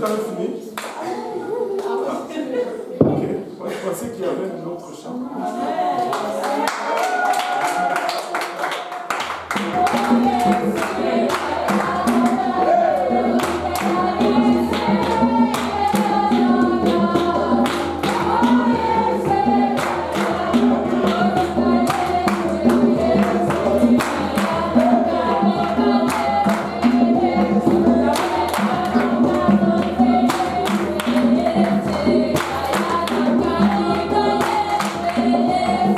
Vous avez fini? Ok. Moi, je pensais qu'il y avait un autre chant. Yeah.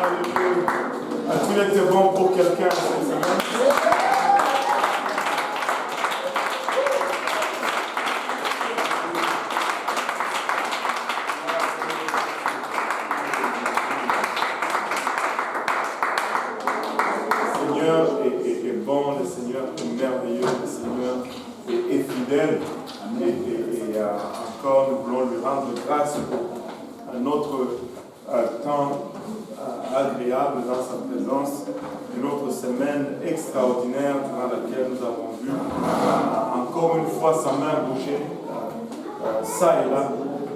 As-tu été bon pour quelqu'un cette semaine? Le Seigneur est bon, le Seigneur est merveilleux, le Seigneur est fidèle. Et encore, nous voulons lui rendre grâce pour notre temps agréable dans sa présence, une autre semaine extraordinaire durant laquelle nous avons vu encore une fois sa main bouger, ça et là.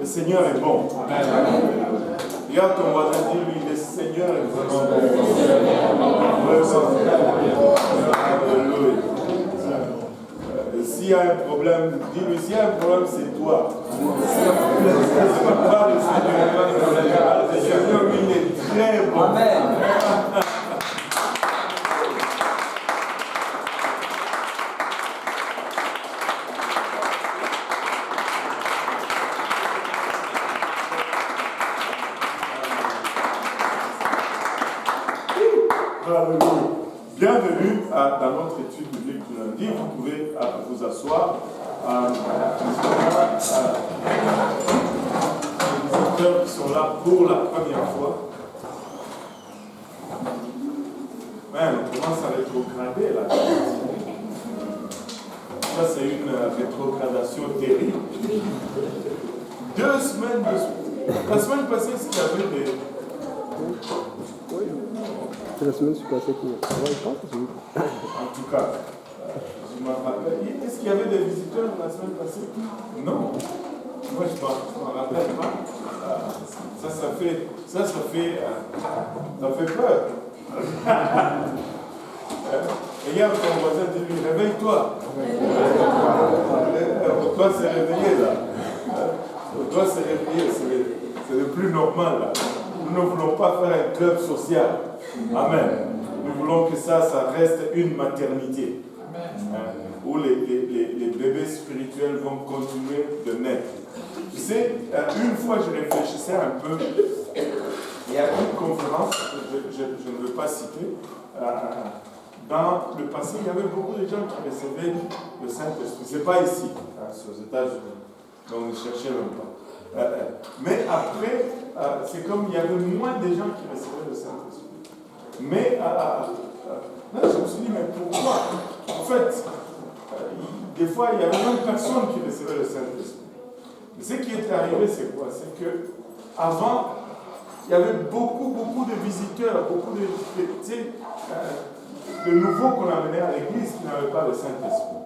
Le Seigneur est bon. Regarde ton voisin, dis-lui, le Seigneur est vraiment bon. Alléluia. S'il y a un problème, dis-lui, s'il y a un problème, c'est toi. C'est pas le Seigneur. Le Seigneur, lui, il est très bon. Amen. Bienvenue dans notre étude biblique du lundi. Vous pouvez vous asseoir. Les visiteurs qui sont là pour la première fois. On commence à rétrograder là. Ça, c'est une rétrogradation terrible. 2 semaines de suite. La semaine passée, est-ce qu'il y avait des... C'est la semaine passée qui En tout cas, je me rappelle. Est-ce qu'il y avait des visiteurs la semaine passée? Non. Moi, je ne m'en rappelle pas. Ça fait peur. Regarde ton voisin, dis-lui, réveille-toi. Toi, c'est réveillé là. Toi, c'est réveillé. C'est le plus normal là. Nous ne voulons pas faire un club social. Amen. Nous voulons que ça reste une maternité. Où les bébés spirituels vont continuer de naître. Tu sais, une fois je réfléchissais un peu, il y a une conférence, je ne veux pas citer, dans le passé, il y avait beaucoup de gens qui recevaient le Saint-Esprit. Ce n'est pas ici, c'est aux États-Unis, donc ne cherchez même pas. Mais après, c'est comme il y avait moins de gens qui recevaient le Saint-Esprit. Mais là, je me suis dit, mais pourquoi? En fait, des fois, il y avait même personne qui recevait le Saint-Esprit. Mais ce qui est arrivé, c'est quoi? C'est que avant, il y avait beaucoup de visiteurs, beaucoup de nouveaux qu'on amenait à l'église qui n'avaient pas le Saint-Esprit.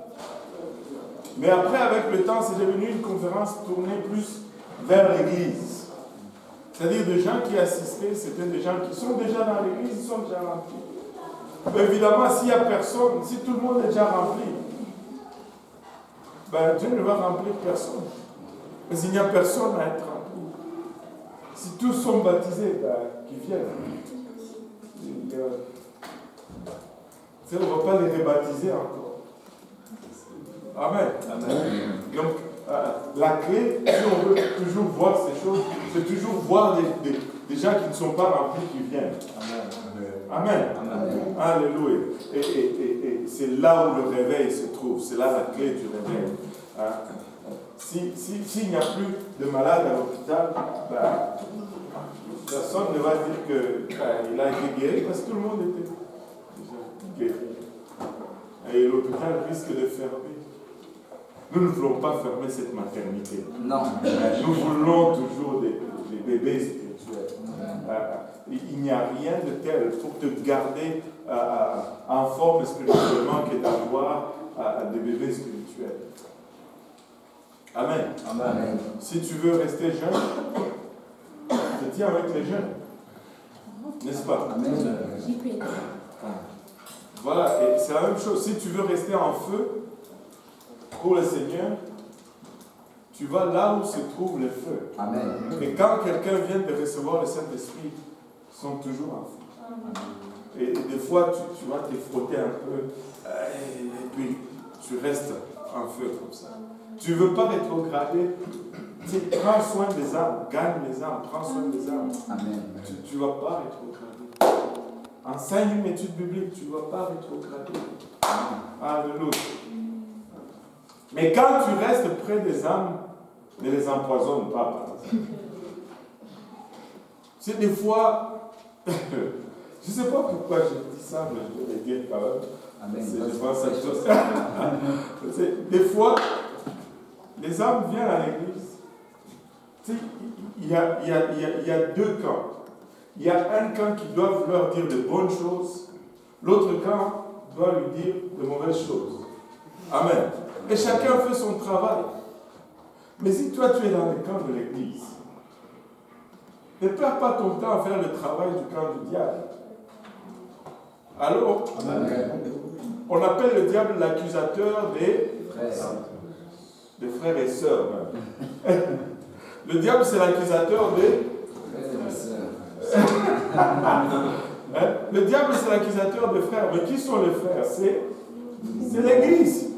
Mais après, avec le temps, c'est devenu une conférence tournée plus vers l'église. C'est-à-dire des gens qui assistaient, c'était des gens qui sont déjà dans l'église, ils sont déjà remplis. Mais évidemment, s'il n'y a personne, si tout le monde est déjà rempli, ben Dieu ne va remplir personne. Mais s'il n'y a personne à être rempli, si tous sont baptisés, ben, qu'ils viennent. On ne va pas les rebaptiser encore. Amen. Amen. Donc, la clé, si on veut toujours voir ces choses, c'est toujours voir des gens qui ne sont pas remplis qui viennent. Amen. Amen. Alléluia. Et c'est là où le réveil se trouve. C'est là la clé du réveil. S'il n'y a plus de malades à l'hôpital, personne ne va dire qu'il a été guéri parce que tout le monde était guéri. Et l'hôpital risque de fermer. Nous ne voulons pas fermer cette maternité. Non. Nous voulons toujours des bébés spirituels. Il n'y a rien de tel pour te garder en forme spirituellement que d'avoir des bébés spirituels. Amen. Amen. Si tu veux rester jeune, te tiens avec les jeunes. N'est-ce pas? Amen. Voilà, et c'est la même chose. Si tu veux rester en feu pour le Seigneur, tu vas là où se trouve le feu. Amen. Et quand quelqu'un vient de recevoir le Saint-Esprit, ils sont toujours en feu. Amen. Et des fois, tu vas te frotter un peu, et puis tu restes en feu comme ça. Tu ne veux pas rétrograder. Prends soin des âmes, gagne les âmes, prends soin des âmes. Amen. Tu ne vas pas rétrograder. enseigne une étude biblique, tu ne vas pas rétrograder. Alléluia. Mais quand tu restes près des âmes, ne les empoisonne pas, par exemple. C'est des fois, je ne sais pas pourquoi je dis ça, mais je vais le dire quand même. Amen. Je pense à chose. Des fois, les âmes viennent à l'église. Tu sais, il y a deux camps. Il y a un camp qui doit leur dire de bonnes choses, l'autre camp doit lui dire de mauvaises choses. Amen. Et chacun fait son travail. Mais si toi tu es dans le camp de l'église, ne perds pas ton temps à faire le travail du camp du diable. Alors, on appelle le diable l'accusateur des frères et sœurs. Le diable, c'est l'accusateur des frères et sœurs. Le diable, c'est l'accusateur des frères. Mais qui sont les frères? C'est l'église.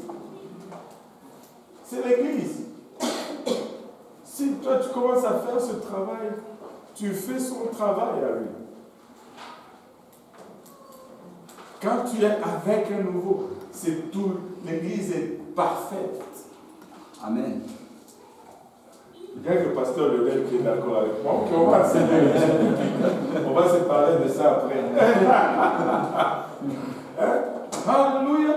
C'est l'église. Si toi, tu commences à faire ce travail, tu fais son travail à lui. Quand tu es avec un nouveau, c'est tout. L'église est parfaite. Amen. Il y a le pasteur Lionel qui est d'accord avec moi. On va on va se parler de ça après. Alléluia.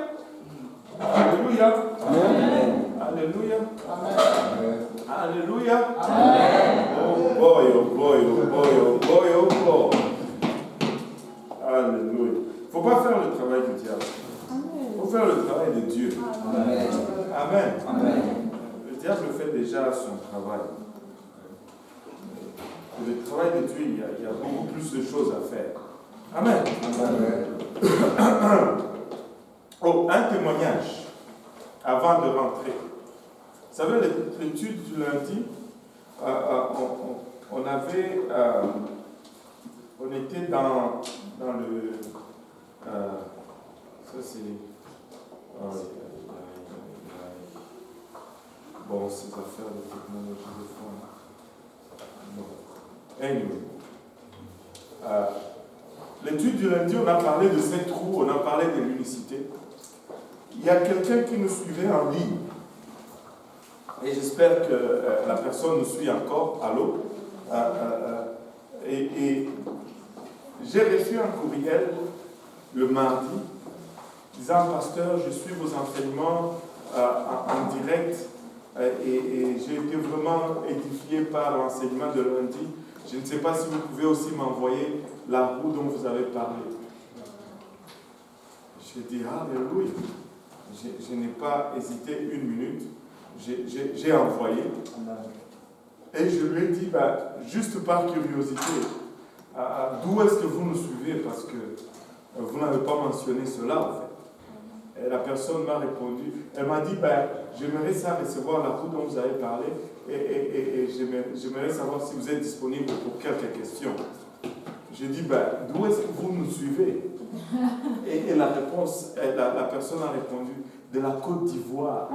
Alléluia. Amen. Alléluia. Amen. Alléluia. Amen. Oh boy, oh boy, oh boy, oh boy, oh boy. Alléluia. Il ne faut pas faire le travail du diable. Il faut faire le travail de Dieu. Amen. Amen. Amen. Le diable fait déjà son travail. Le travail de Dieu, il y a beaucoup plus de choses à faire. Amen. Amen. Oh, un témoignage avant de rentrer. Vous savez, l'étude du lundi, on était dans le... ça c'est... bon, ces affaires de technologie de fond. Bon. Anyway. L'étude du lundi, on a parlé de 7 trous, on a parlé de l'unicité. Il y a quelqu'un qui nous suivait en ligne. Et j'espère que la personne nous suit encore. Allô? Et j'ai reçu un courriel le mardi disant, pasteur, je suis vos enseignements en direct et j'ai été vraiment édifié par l'enseignement de lundi. Je ne sais pas si vous pouvez aussi m'envoyer la roue dont vous avez parlé. J'ai dit, alléluia. Je n'ai pas hésité une minute. J'ai envoyé. Et je lui ai dit, juste par curiosité, d'où est-ce que vous nous suivez? Parce que vous n'avez pas mentionné cela, en fait. Et la personne m'a répondu. Elle m'a dit, j'aimerais ça recevoir la roue dont vous avez parlé et j'aimerais savoir si vous êtes disponible pour quelques questions. J'ai dit, d'où est-ce que vous nous suivez? Et la réponse, la personne a répondu, de la Côte d'Ivoire.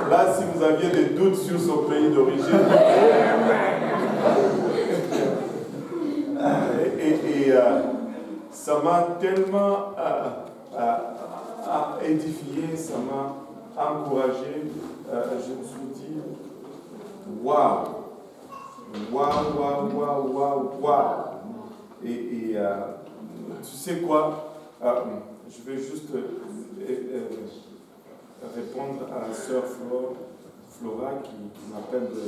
Là, si vous aviez des doutes sur son pays d'origine, ça m'a tellement édifié, ça m'a encouragé. Je me suis dit, waouh, waouh, waouh, waouh, waouh, waouh. Et tu sais quoi, je vais juste répondre à la sœur Flora qui m'appelle de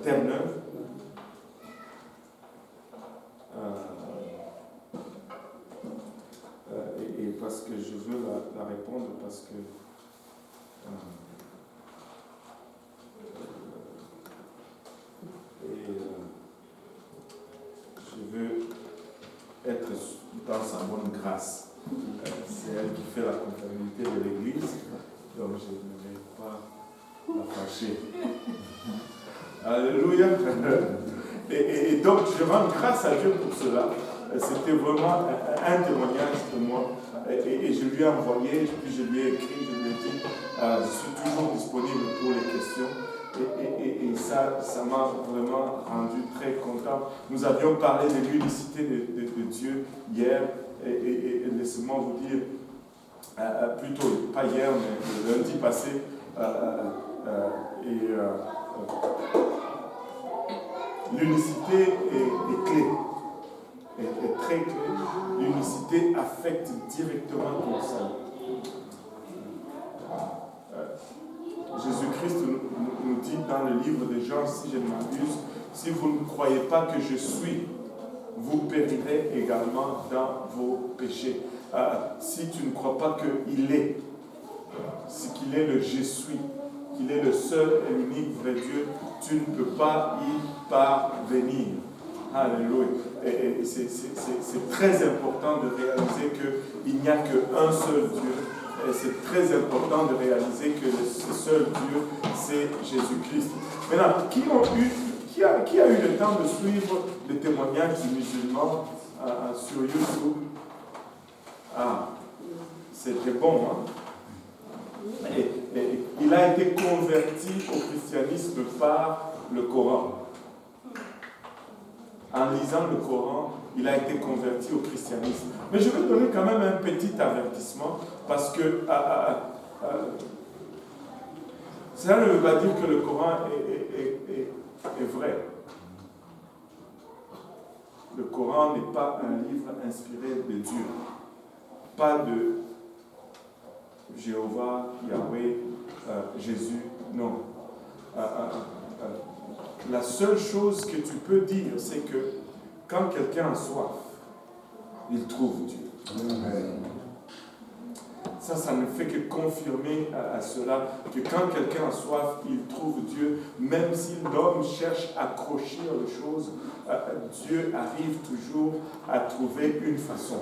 Terre-Neuve. Et parce que je veux la répondre, parce que je veux être dans sa bonne grâce. C'est elle qui fait la comptabilité de l'Église, donc je ne vais pas la fâcher. Alléluia. Et donc, je rends grâce à Dieu pour cela. C'était vraiment un témoignage pour moi. Et je lui ai envoyé, puis je lui ai écrit, je lui ai dit, je suis toujours disponible pour les questions. Et ça m'a vraiment rendu très content. Nous avions parlé de l'unicité de Dieu hier. Et laissez-moi vous dire, plutôt, pas hier, mais le lundi passé, l'unicité est clé, est très clé. L'unicité affecte directement ton salut. Jésus-Christ nous dit dans le livre de Jean, si je ne m'abuse, si vous ne croyez pas que je suis, vous périrez également dans vos péchés. Si tu ne crois pas qu'il est, c'est qu'il est le je suis, qu'il est le seul et l'unique vrai Dieu, tu ne peux pas y parvenir. Alléluia. Et c'est très important de réaliser qu'il n'y a qu'un seul Dieu. Et c'est très important de réaliser que ce seul Dieu, c'est Jésus-Christ. Maintenant, qui a eu le temps de suivre les témoignages des musulmans sur YouTube? C'était bon, hein? Et il a été converti au christianisme par le Coran. En lisant le Coran, il a été converti au christianisme. Mais je vais donner quand même un petit avertissement, parce que cela ne veut pas dire que le Coran est vrai. Le Coran n'est pas un livre inspiré de Dieu. Pas de Jéhovah, Yahweh, Jésus, non. La seule chose que tu peux dire, c'est que quand quelqu'un a soif, il trouve Dieu. Ça ne fait que confirmer à cela que quand quelqu'un a soif, il trouve Dieu. Même si l'homme cherche à accrocher les choses, Dieu arrive toujours à trouver une façon.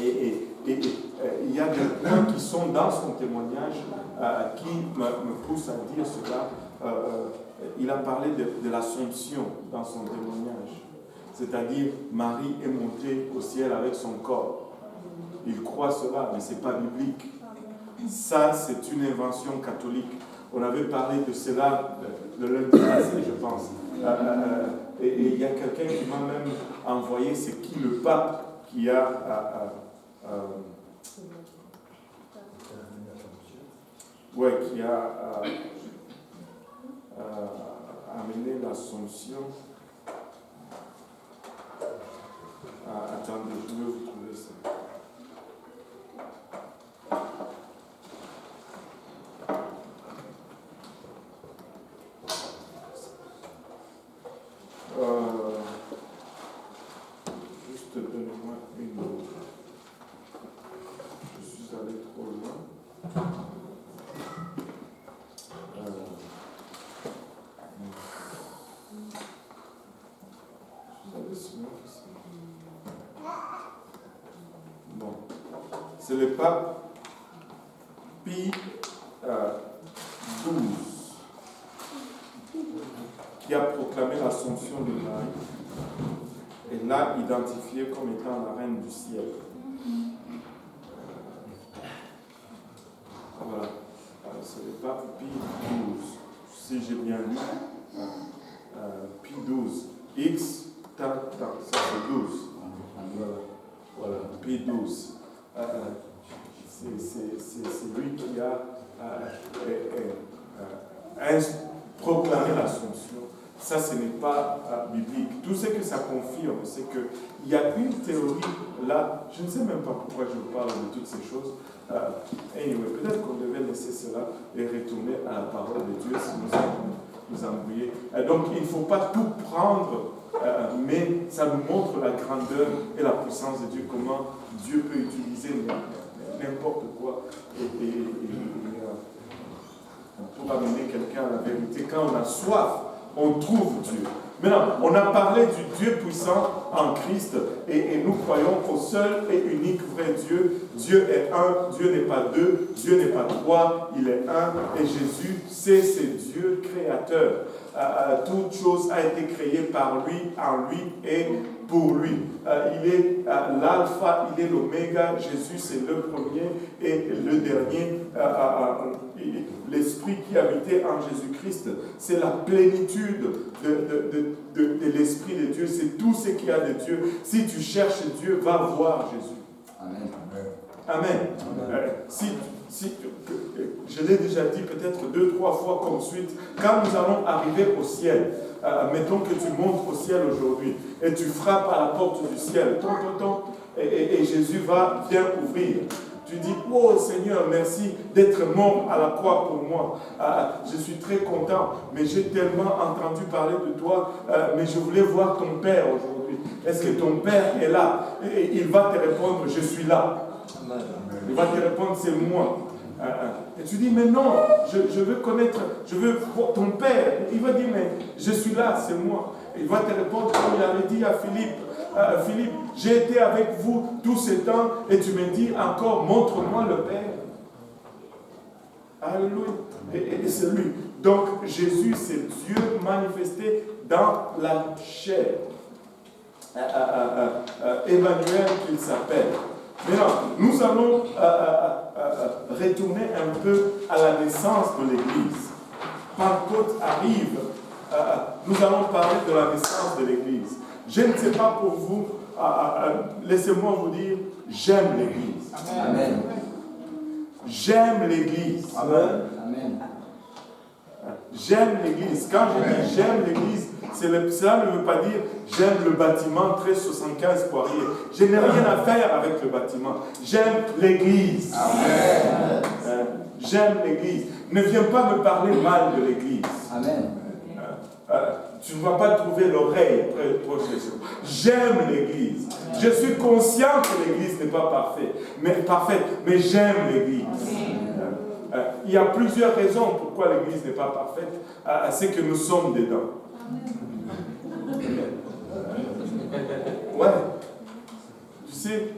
Et il y a des points qui sont dans son témoignage qui me poussent à dire cela. Il a parlé de l'Assomption dans son témoignage. C'est-à-dire, Marie est montée au ciel avec son corps. Il croit cela, mais ce n'est pas biblique. Ça, c'est une invention catholique. On avait parlé de cela le lundi passé, je pense. Et il y a quelqu'un qui m'a même envoyé, c'est qui le pape qui a amené l'Assomption. Attendez, je vais vous trouver ça. Juste donnez-moi une autre. Je suis allé trop loin. Bon. C'est le pape Pie XII qui a proclamé l'Assomption de Marie et l'a identifiée comme étant la reine du ciel. Voilà. C'est le pape Pie XII. Si j'ai bien lu, Pie XII. X, ça c'est 12. Voilà, Pie XII. C'est lui qui a proclamé l'Assomption. Ça, ce n'est pas biblique. Tout ce que ça confirme, c'est qu'il y a une théorie là, je ne sais même pas pourquoi je vous parle de toutes ces choses. Anyway, peut-être qu'on devait laisser cela et retourner à la parole de Dieu si nous allons nous embrouiller. Donc, il ne faut pas tout prendre, mais ça nous montre la grandeur et la puissance de Dieu, comment Dieu peut utiliser n'importe quoi pour amener quelqu'un à la vérité. Quand on a soif, on trouve Dieu. Maintenant, on a parlé du Dieu puissant en Christ et nous croyons au seul et unique vrai Dieu. Dieu est un, Dieu n'est pas deux, Dieu n'est pas trois, il est un. Et Jésus, c'est Dieu créateur. toute chose a été créée par lui, en lui et pour lui. Il est l'alpha, il est l'oméga. Jésus, c'est le premier et le dernier. L'esprit qui habitait en Jésus-Christ, c'est la plénitude de l'esprit de Dieu. C'est tout ce qu'il y a de Dieu. Si tu cherches Dieu, va voir Jésus. Amen. Amen. Je l'ai déjà dit peut-être 2-3 fois comme suite, quand nous allons arriver au ciel, mettons que tu montes au ciel aujourd'hui et tu frappes à la porte du ciel, et Jésus vient ouvrir. Tu dis, oh Seigneur, merci d'être mort à la croix pour moi. Je suis très content, mais j'ai tellement entendu parler de toi, mais je voulais voir ton Père aujourd'hui. Est-ce que ton Père est là? Et il va te répondre, je suis là. Il va te répondre, c'est moi. Et tu dis, mais non, je veux connaître, je veux voir ton Père. Il va dire, mais je suis là, c'est moi. Il va te répondre comme il avait dit à Philippe. Philippe, j'ai été avec vous tout ce temps et tu me dis encore, montre-moi le Père. Alléluia. Et c'est lui. Donc Jésus, c'est Dieu manifesté dans la chair. Emmanuel qu'il s'appelle. Maintenant, nous allons retourner un peu à la naissance de l'Église. Pentecôte arrive. Nous allons parler de la naissance de l'Église. Je ne sais pas pour vous, laissez-moi vous dire, j'aime l'Église. Amen. J'aime l'Église. Amen. Amen. J'aime l'Église. Quand je dis j'aime l'Église, cela ne veut pas dire j'aime le bâtiment 1375 Poirier. Je n'ai rien à faire avec le bâtiment. J'aime l'Église. Amen. J'aime l'Église. Ne viens pas me parler mal de l'Église. Amen. Tu ne vas pas trouver l'oreille proche de ça. J'aime l'Église. Je suis conscient que l'Église n'est pas parfaite, mais j'aime l'Église. Il y a plusieurs raisons pourquoi l'Église n'est pas parfaite. C'est que nous sommes dedans. Ouais. Tu sais,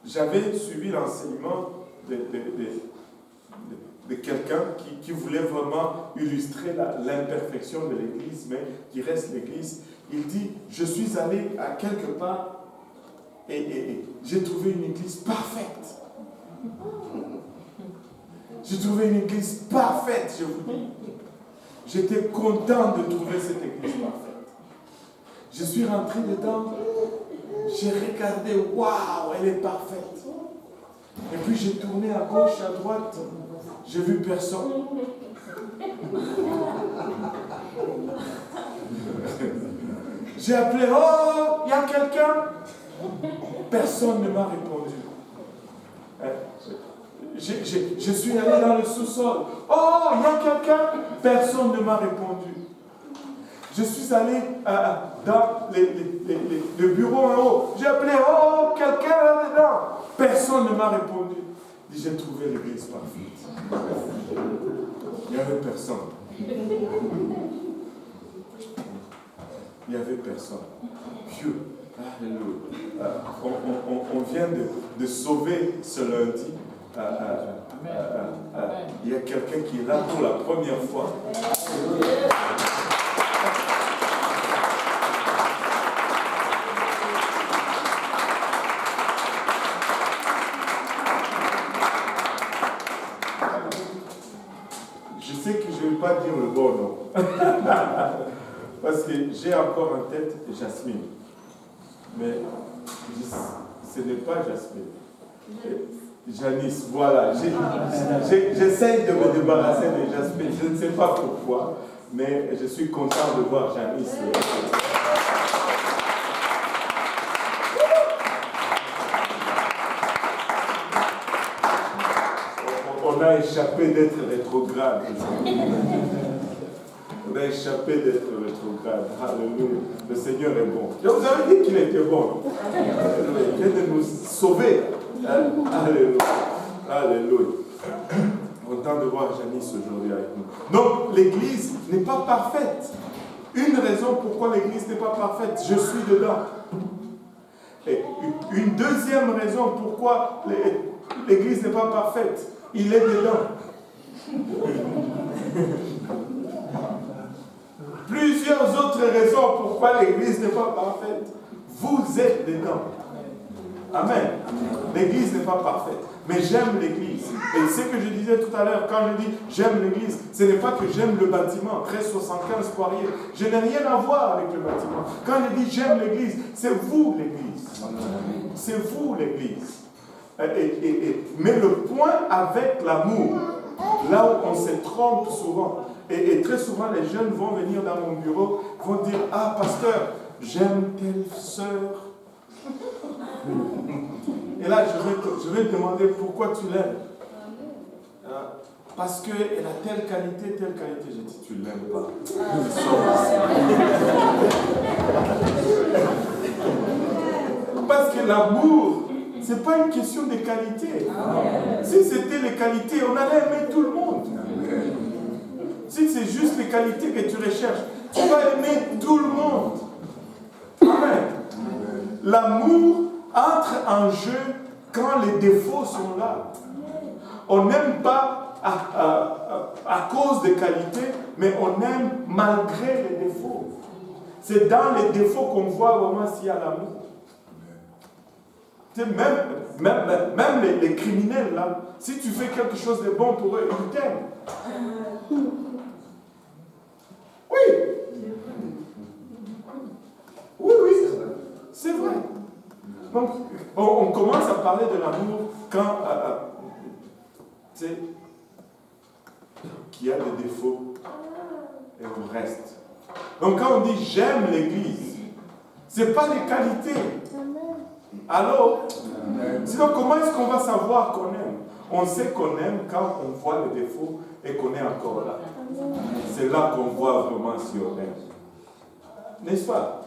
j'avais suivi l'enseignement de quelqu'un qui voulait vraiment illustrer l'imperfection de l'Église, mais qui reste l'Église. Il dit, je suis allé à quelque part et j'ai trouvé une Église parfaite. J'ai trouvé une Église parfaite, je vous dis. J'étais content de trouver cette Église parfaite. Je suis rentré dedans, j'ai regardé, waouh, elle est parfaite. Et puis j'ai tourné à gauche, à droite. J'ai vu personne. J'ai appelé, oh, il y a quelqu'un. Personne ne m'a répondu. Je suis allé dans le sous-sol. Oh, il y a quelqu'un. Personne ne m'a répondu. Je suis allé dans le bureau en haut. J'ai appelé, oh, quelqu'un là-dedans. Personne ne m'a répondu. J'ai trouvé l'église parfaite. Il n'y avait personne. Il n'y avait personne. Dieu, alléluia. On vient de sauver ce lundi. Il y a quelqu'un qui est là pour la première fois. Je sais que je ne vais pas dire le bon nom. Parce que j'ai encore en tête Jasmine. Mais ce n'est pas Jasmine. Janice, voilà. J'essaye de me débarrasser de Jasmine. Je ne sais pas pourquoi, mais je suis content de voir Janice. On a échappé d'être rétrograde. On a échappé d'être rétrograde. Alléluia. Le Seigneur est bon. Je vous avais dit qu'il était bon. Il vient de nous sauver. Alléluia. Alléluia. Content de voir Janice aujourd'hui avec nous. Donc, l'Église n'est pas parfaite. Une raison pourquoi l'Église n'est pas parfaite, je suis dedans. Et une deuxième raison pourquoi l'Église n'est pas parfaite, il est dedans. Plusieurs autres raisons pourquoi l'Église n'est pas parfaite. Vous êtes dedans. Amen. L'Église n'est pas parfaite. Mais j'aime l'Église. Et ce que je disais tout à l'heure, quand je dis j'aime l'Église, ce n'est pas que j'aime le bâtiment, 1375 Poirier. Je n'ai rien à voir avec le bâtiment. Quand je dis j'aime l'Église, c'est vous l'Église. C'est vous l'Église. Mais le point avec l'amour, là où on se trompe souvent, et très souvent les jeunes vont venir dans mon bureau, vont dire, ah pasteur, j'aime telle sœur. Et là, je vais te demander pourquoi tu l'aimes. Parce qu'elle a telle qualité. J'ai dit, tu ne l'aimes pas. Parce que l'amour, ce n'est pas une question de qualité. Si c'était les qualités, on allait aimer tout le monde. Si c'est juste les qualités que tu recherches, tu vas aimer tout le monde. Amen. L'amour entre en jeu quand les défauts sont là. On n'aime pas à cause des qualités, mais on aime malgré les défauts. C'est dans les défauts qu'on voit vraiment s'il y a l'amour. Même les criminels, là, si tu fais quelque chose de bon pour eux, ils t'aiment. Oui. Oui, c'est vrai. Donc, on commence à parler de l'amour quand tu sais qu'il y a des défauts et on reste. Donc quand on dit j'aime l'Église, ce n'est pas les qualités. Alors, sinon comment est-ce qu'on va savoir qu'on aime? On sait qu'on aime quand on voit les défauts et qu'on est encore là. C'est là qu'on voit vraiment si on aime. N'est-ce pas?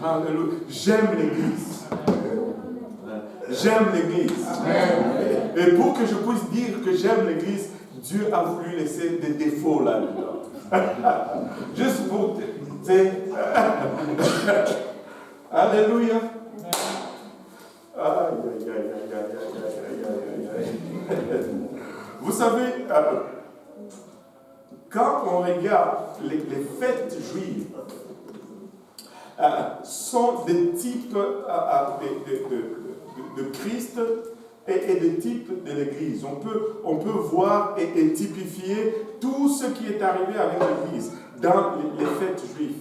Alléluia. J'aime l'Église. J'aime l'Église. Et pour que je puisse dire que j'aime l'Église, Dieu a voulu laisser des défauts là-dedans. Juste pour... Alléluia. Vous savez, quand on regarde les fêtes juives, sont des types de Christ et des types de l'Église. On peut voir et typifier tout ce qui est arrivé avec l'Église dans les fêtes juives.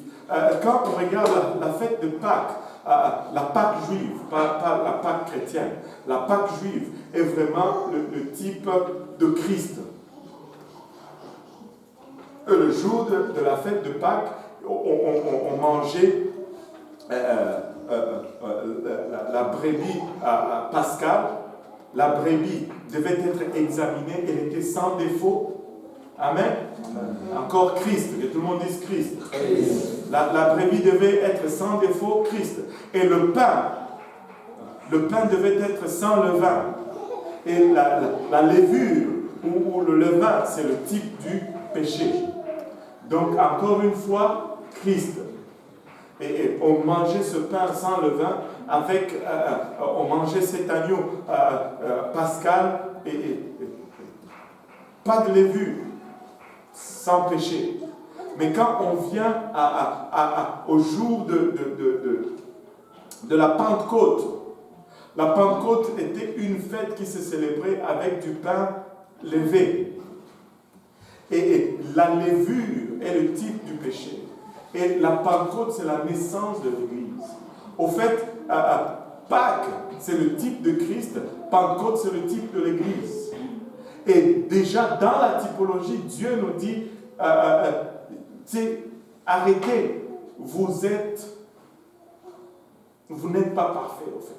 Quand on regarde la fête de Pâques, la Pâque juive, pas la Pâque chrétienne, la Pâque juive est vraiment le type de Christ. Le jour de la fête de Pâques, on mangeait la brebis pascale. La brebis devait être examinée, elle était sans défaut. Amen. Encore Christ, que tout le monde dise Christ. La brebis devait être sans défaut, Christ. Et le pain devait être sans levain. Et la levure ou le levain, c'est le type du péché. Donc, encore une fois, Christ. Et on mangeait ce pain sans levain avec, on mangeait cet agneau pascal et pas de levure, sans péché. Mais quand on vient au jour de la Pentecôte était une fête qui se célébrait avec du pain levé. Et la levure est le type du péché. Et la Pentecôte, c'est la naissance de l'Église. Au fait, Pâques, c'est le type de Christ. Pentecôte, c'est le type de l'Église. Et déjà, dans la typologie, Dieu nous dit, arrêtez, vous n'êtes pas parfait, au fait.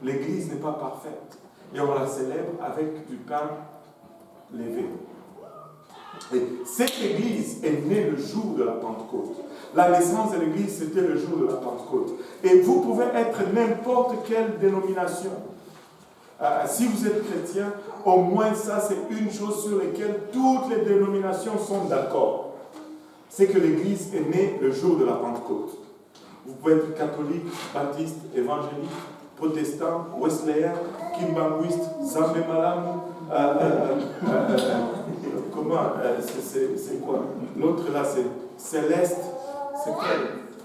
L'Église n'est pas parfaite. Et on la célèbre avec du pain levé. Et cette Église est née le jour de la Pentecôte. La naissance de l'Église, c'était le jour de la Pentecôte. Et vous pouvez être n'importe quelle dénomination. Si vous êtes chrétien, au moins ça, c'est une chose sur laquelle toutes les dénominations sont d'accord. C'est que l'Église est née le jour de la Pentecôte. Vous pouvez être catholique, baptiste, évangélique, protestant, wesleyen, kimbanguiste, zambé malamu, Comment c'est quoi? L'autre là, c'est céleste. C'est quoi?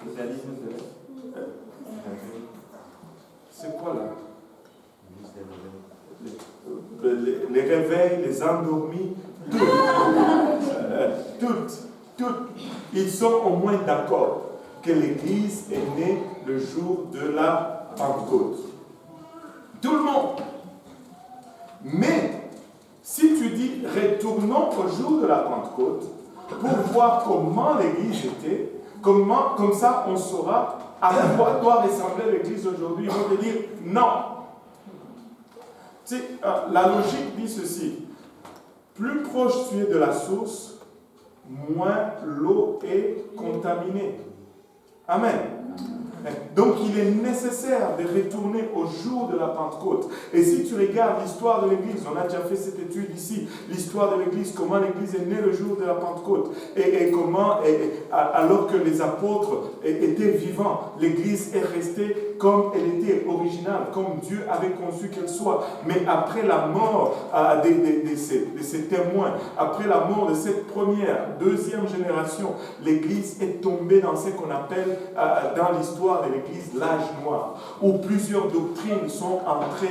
Le réalisme céleste. C'est quoi là? Les réveils, les endormis, toutes. Ils sont au moins d'accord que l'Église est née le jour de la Pentecôte. Tout le monde. Mais, si tu dis retournons au jour de la Pentecôte pour voir comment l'Église était, comme ça on saura à quoi doit ressembler l'Église aujourd'hui, ils vont te dire non. Tu sais, la logique dit ceci. Plus proche tu es de la source, moins l'eau est contaminée. Amen. Donc il est nécessaire de retourner au jour de la Pentecôte. Et si tu regardes l'histoire de l'Église, on a déjà fait cette étude ici, l'histoire de l'Église, comment l'Église est née le jour de la Pentecôte, et comment, alors que les apôtres étaient vivants, l'Église est restée comme elle était originale, comme Dieu avait conçu qu'elle soit. Mais après la mort de ces témoins, après la mort de cette première, deuxième génération, l'Église est tombée dans ce qu'on appelle dans l'histoire de l'Église l'âge noir, où plusieurs doctrines sont entrées,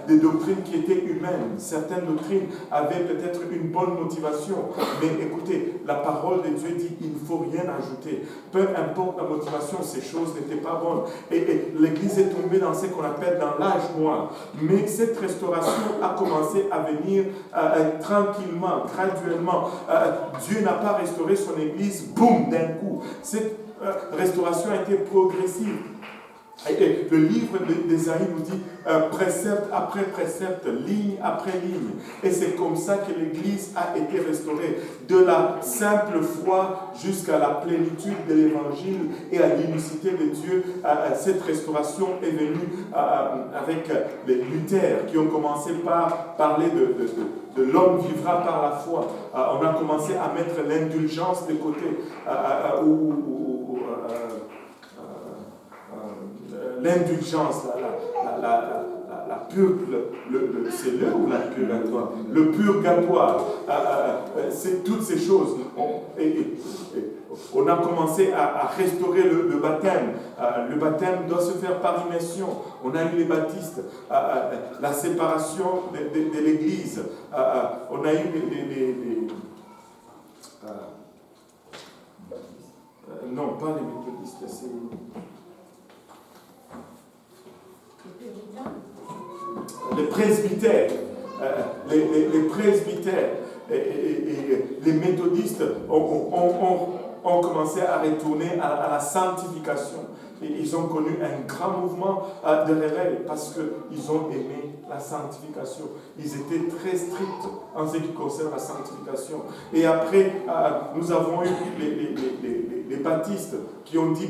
des doctrines qui étaient humaines. Certaines doctrines avaient peut-être une bonne motivation, mais écoutez, la parole de Dieu dit il ne faut rien ajouter. Peu importe la motivation, ces choses n'étaient pas bonnes. Et l'Église est tombée dans ce qu'on appelle dans l'âge noir. Mais cette restauration a commencé à venir tranquillement, graduellement. Dieu n'a pas restauré son Église, boum, d'un coup. Cette restauration a été progressive. Et le livre d'Ésaïe nous dit précepte après précepte, ligne après ligne. Et c'est comme ça que l'Église a été restaurée. De la simple foi jusqu'à la plénitude de l'Évangile et à l'unicité de Dieu. Cette restauration est venue avec les Luther qui ont commencé par parler de l'homme vivra par la foi. On a commencé à mettre l'indulgence de côté. L'indulgence, c'est le ou la purgatoire? Le purgatoire, c'est toutes ces choses. On a commencé à restaurer le baptême. Le baptême doit se faire par immersion. On a eu les baptistes, la séparation de l'Église. On a eu non, pas les méthodistes, c'est... Les presbytères, les presbytères et les méthodistes ont commencé à retourner à la sanctification. Et ils ont connu un grand mouvement de réveil parce qu'ils ont aimé la sanctification. Ils étaient très stricts en ce qui concerne la sanctification. Et après, nous avons eu les baptistes qui ont dit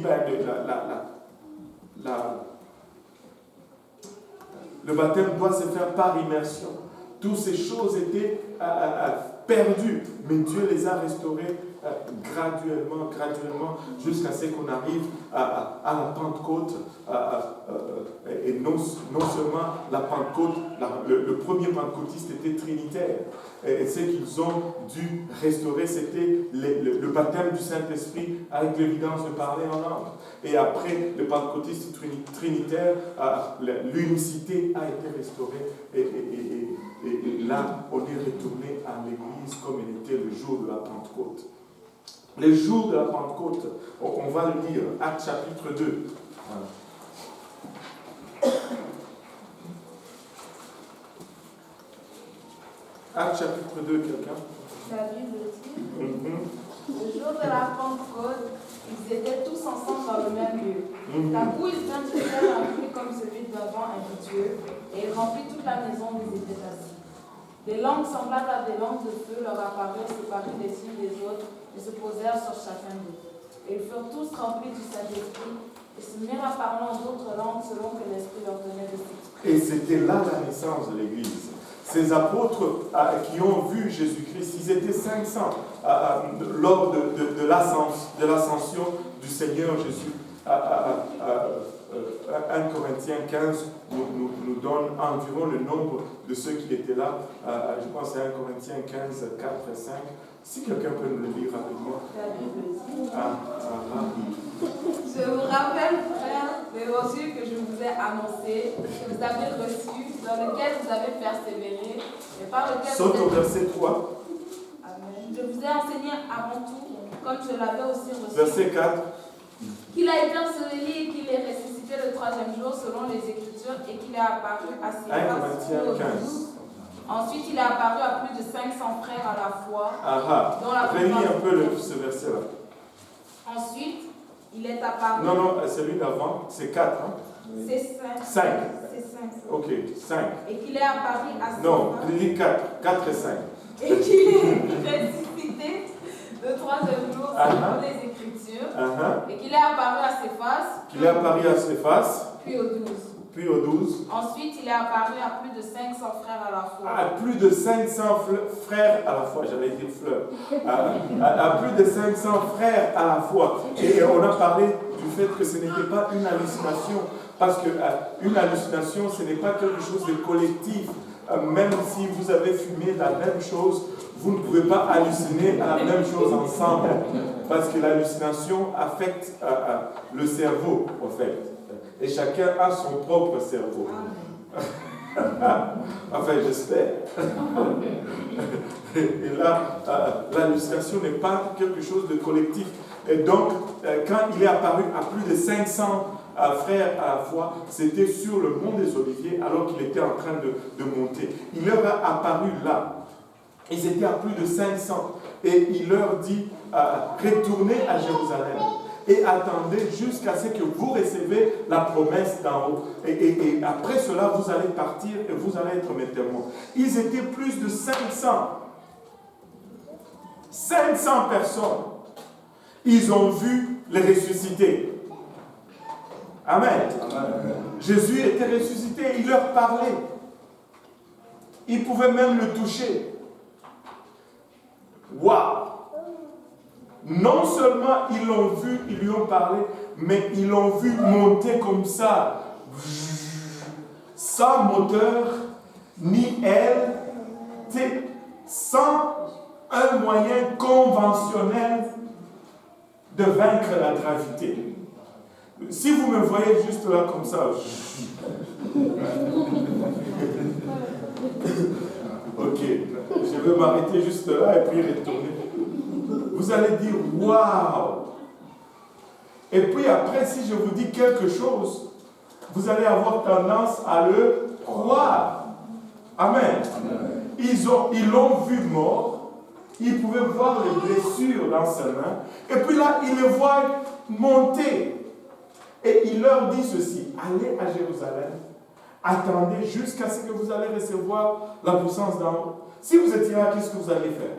le baptême doit se faire par immersion. Toutes ces choses étaient perdues, mais Dieu les a restaurées graduellement, jusqu'à ce qu'on arrive à la Pentecôte. Et non seulement la Pentecôte, le premier pentecôtiste était trinitaire. Et ce qu'ils ont dû restaurer, c'était le baptême du Saint-Esprit avec l'évidence de parler en langue. Et après le pentecôtiste trinitaire, l'unicité a été restaurée. Et là, on est retourné à l'Église comme il était le jour de la Pentecôte. Les jours de la Pentecôte, on va le lire, Actes chapitre 2. Voilà. Actes chapitre 2, quelqu'un? La Bible dit, le jour de la Pentecôte, ils étaient tous ensemble dans le même lieu. La bouille d'un ciel rempli comme celui d'un vent impétueux, et il remplit toute la maison où ils étaient assis. Des langues semblables à des langues de feu leur apparurent séparées les unes des autres et se posèrent sur chacun d'eux. Et ils furent tous remplis du Saint-Esprit et se mirent à parler en d'autres langues selon que l'Esprit leur donnait de s'exprimer. Et c'était là la naissance de l'Église. Ces apôtres qui ont vu Jésus-Christ, ils étaient 500 lors de l'ascension du Seigneur Jésus. 1 Corinthiens 15 nous donne environ le nombre de ceux qui étaient là. Je pense que c'est 1 Corinthiens 15, 4 et 5. Si quelqu'un peut nous le lire rapidement. Je vous rappelle, frères, l'évangile que je vous ai annoncé, que vous avez reçu, dans lequel vous avez persévéré, et par lequel Saute au verset 3. Amen. Je vous ai enseigné avant tout, comme je l'avais aussi reçu. Verset 4. Qu'il a été enseveli et qu'il est ressuscité le troisième jour selon les Écritures et qu'il est apparu à ses 1 Corinthiens 15. Ensuite, il est apparu à plus de 500 frères à la fois. Dont la Relis un peu ce verset-là. Ensuite, il est apparu. Non, celui d'avant, c'est 4. Hein? C'est 5. 5. C'est 5. Ok, 5. Et qu'il est apparu à ses Non, lis 4. 4 et 5. Et qu'il est ressuscité le troisième jour selon les Écritures. Et qu'il est apparu à ses faces. Qu'il est apparu à ses faces. Puis aux 12. Puis aux 12. Ensuite, il est apparu à plus de 500 frères à la fois. À plus de 500 frères à la fois, j'allais dire fleurs. À plus de 500 frères à la fois. Et on a parlé du fait que ce n'était pas une hallucination. Parce qu'une hallucination, ce n'est pas quelque chose de collectif. Même si vous avez fumé la même chose, vous ne pouvez pas halluciner à la même chose ensemble. Parce que l'hallucination affecte le cerveau, en fait. Et chacun a son propre cerveau. Enfin, j'espère. Et là, l'hallucination n'est pas quelque chose de collectif. Et donc, quand il est apparu à plus de 500 frères à la fois, c'était sur le mont des Oliviers, alors qu'il était en train de monter. Il leur a apparu là. Ils étaient à plus de 500. Et il leur dit, retournez à Jérusalem. Et attendez jusqu'à ce que vous recevez la promesse d'en haut. Et après cela, vous allez partir et vous allez être mes témoins. Ils étaient plus de 500. 500 personnes. Ils ont vu les ressuscités. Amen. Jésus était ressuscité. Il leur parlait. Ils pouvaient même le toucher. Waouh! Non seulement ils l'ont vu, ils lui ont parlé, mais ils l'ont vu monter comme ça, sans moteur, ni aile, sans un moyen conventionnel de vaincre la gravité. Si vous me voyez juste là comme ça, ok, je vais m'arrêter juste là et puis retourner. Vous allez dire, waouh! Et puis après, si je vous dis quelque chose, vous allez avoir tendance à le croire. Amen. Ils l'ont vu mort, ils pouvaient voir les blessures dans ses mains, et puis là, ils le voient monter. Et il leur dit ceci, allez à Jérusalem, attendez jusqu'à ce que vous allez recevoir la puissance d'en haut. Si vous étiez là, qu'est-ce que vous allez faire?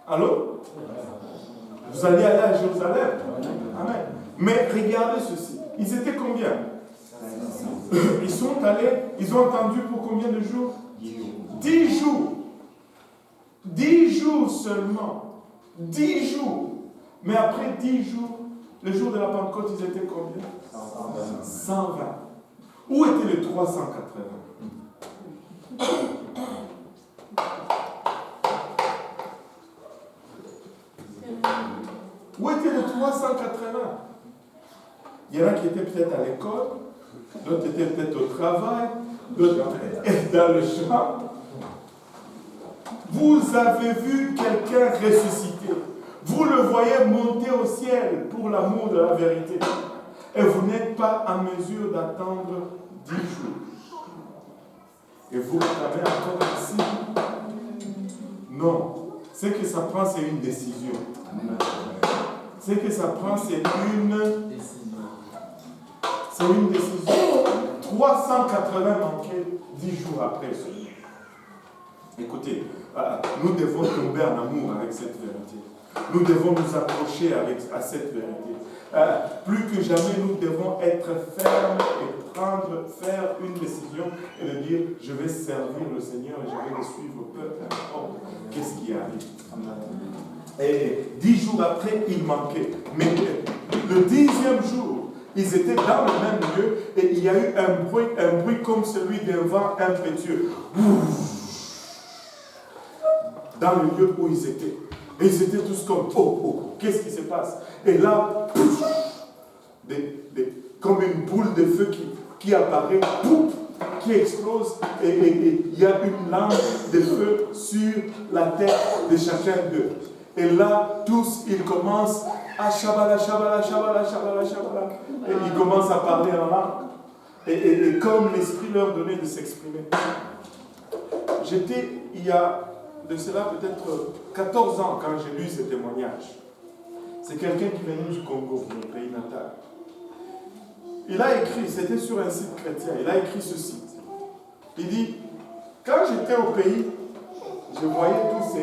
Allô? Vous allez aller à Jérusalem? Amen. Mais regardez ceci. Ils étaient combien? Ils sont allés, ils ont attendu pour combien de jours? 10 jours. 10 jours seulement. 10 jours. Mais après 10 jours, le jour de la Pentecôte, ils étaient combien? 120. Où étaient les 380? Où étaient les 380? Il y en a qui étaient peut-être à l'école, d'autres étaient peut-être au travail, d'autres étaient dans le champ. Vous avez vu quelqu'un ressuscité. Vous le voyez monter au ciel pour l'amour de la vérité. Et vous n'êtes pas en mesure d'attendre 10 jours. Et vous avez encore ici. Non. Ce que ça prend, c'est une décision. Ce que ça prend, c'est une décision. C'est une décision. 380 manquaient 10 jours après. Écoutez, nous devons tomber en amour avec cette vérité. Nous devons nous accrocher à cette vérité. Plus que jamais, nous devons être fermes et faire une décision et de dire, je vais servir le Seigneur et je vais le suivre, peu importe qu'est-ce qui arrive. Et 10 jours après, il manquait. Mais le 10e jour, ils étaient dans le même lieu et il y a eu un bruit comme celui d'un vent impétueux. Dans le lieu où ils étaient. Et ils étaient tous comme, oh, qu'est-ce qui se passe? Et là, comme une boule de feu qui apparaît, qui explose, et il y a une lampe de feu sur la tête de chacun d'eux. Et là, tous, ils commencent à shabala, shabala, shabala, shabala, shabala. Et ils commencent à parler en langue. Et comme l'Esprit leur donnait de s'exprimer. J'étais, il y a de cela peut-être 14 ans quand j'ai lu ce témoignage. C'est quelqu'un qui venait du Congo, mon pays natal. Il a écrit, c'était sur un site chrétien, il a écrit ceci. Il dit, quand j'étais au pays, je voyais tous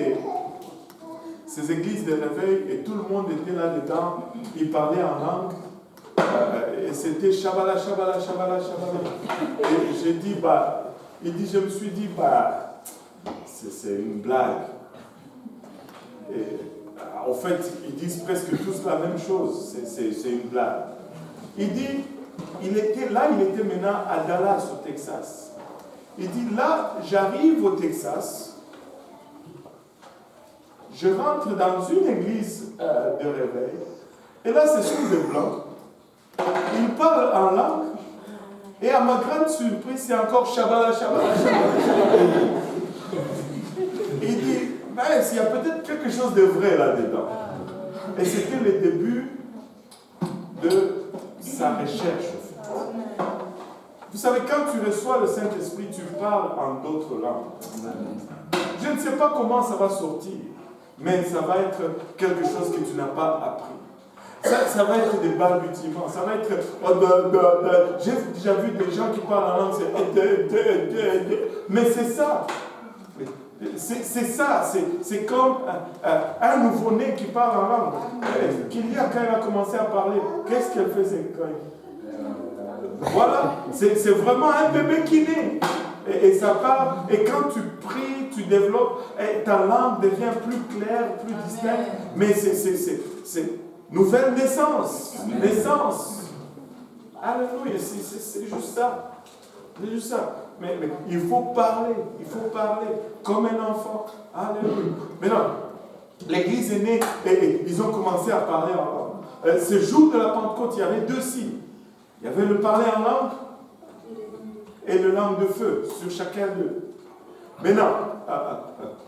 ces églises de réveil et tout le monde était là-dedans, ils parlaient en langue. Et c'était Shabala, Shabala, Shabala, Shabala. Et j'ai dit, je me suis dit, c'est une blague. Et, en fait, ils disent presque tous la même chose, c'est une blague. Il dit, il était maintenant à Dallas, au Texas. Il dit, là, j'arrive au Texas, je rentre dans une église de réveil, et là, c'est sur des blancs. Il parle en langue, et à ma grande surprise, c'est encore Shabala, Shabala, Shabala, Shabala. Il dit, il y a peut-être quelque chose de vrai là-dedans. Et c'était le début de sa recherche. Vous savez, quand tu reçois le Saint-Esprit, tu parles en d'autres langues. Je ne sais pas comment ça va sortir, mais ça va être quelque chose que tu n'as pas appris. Ça va être des balbutiements, ça va être... J'ai déjà vu des gens qui parlent en langue, mais c'est ça. C'est ça, c'est comme un nouveau-né qui parle en langue. Kylia, quand elle a commencé à parler, qu'est-ce qu'elle faisait quand Voilà, c'est vraiment un bébé qui naît. Et ça part, et quand tu pries, tu développes, ta langue devient plus claire, plus distincte. Mais c'est nouvelle naissance. Naissance. Alléluia, c'est juste ça. C'est juste ça. Mais il faut parler comme un enfant. Alléluia. Maintenant, l'église est née et ils ont commencé à parler en langue. Ce jour de la Pentecôte, il y avait 2 signes. Il y avait le parler en langue et le langue de feu sur chacun d'eux. Maintenant,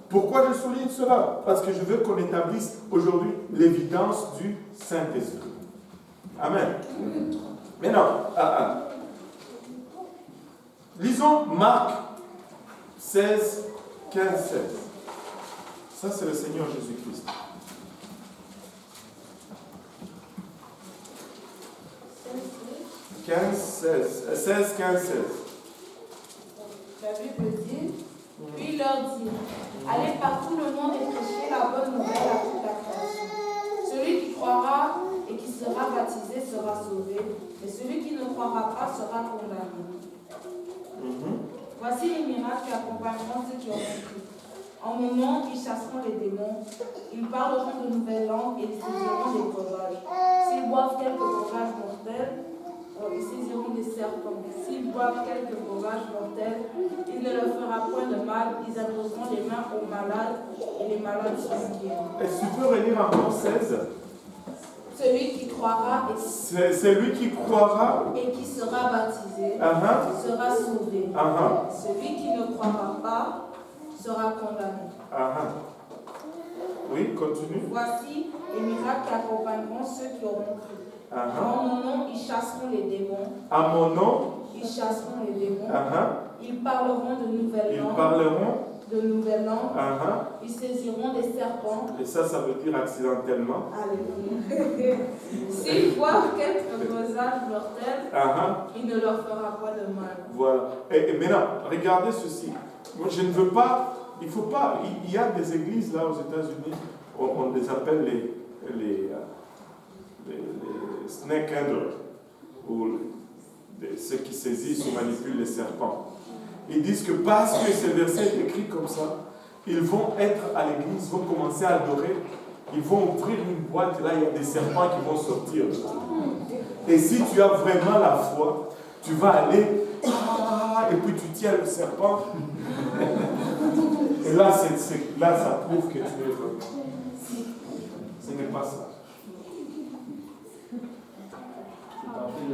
pourquoi je souligne cela? Parce que je veux qu'on établisse aujourd'hui l'évidence du Saint-Esprit. Amen. Maintenant, lisons Marc 16, 15, 16. Ça, c'est le Seigneur Jésus-Christ. 16, 15, 16. La Bible dit, puis il leur dit, allez par tout le monde et prêchez la bonne nouvelle à toute la création. Celui qui croira et qui sera baptisé sera sauvé, et celui qui ne croira pas sera condamné. Voici les miracles qui accompagneront ceux qui ont compris. En mon nom, ils chasseront les démons, ils parleront de nouvelles langues et ils saisiront des breuvages. S'ils boivent quelques breuvages mortels, ils saisiront des serpents. S'ils boivent quelques breuvages mortels, il ne leur fera point de mal, ils imposeront les mains aux malades et les malades seront guéris. Est-ce que tu peux relire encore 16? Celui qui croira et qui sera baptisé sera sauvé. Celui qui ne croira pas sera condamné. Oui, continue. Voici les miracles qui accompagneront ceux qui auront cru. En mon nom, ils chasseront les démons. À mon nom, ils chasseront les démons. Ils parleront de nouvelles langues. Ils saisiront des serpents. Et ça veut dire accidentellement. Alléluia. S'ils boivent quelques breuvages mortels, il ne leur fera pas de mal. Voilà. Et maintenant, regardez ceci. Moi, je ne veux pas, il ne faut pas, il y a des églises là aux États-Unis, on les appelle les snake handlers, ou ceux qui saisissent ou manipulent les serpents. Ils disent que parce que ce verset est écrit comme ça, ils vont être à l'église, vont commencer à adorer, ils vont ouvrir une boîte, et là il y a des serpents qui vont sortir. Et si tu as vraiment la foi, tu vas aller, et puis tu tiens le serpent, et là, là ça prouve que tu es vraiment. Ce n'est pas ça.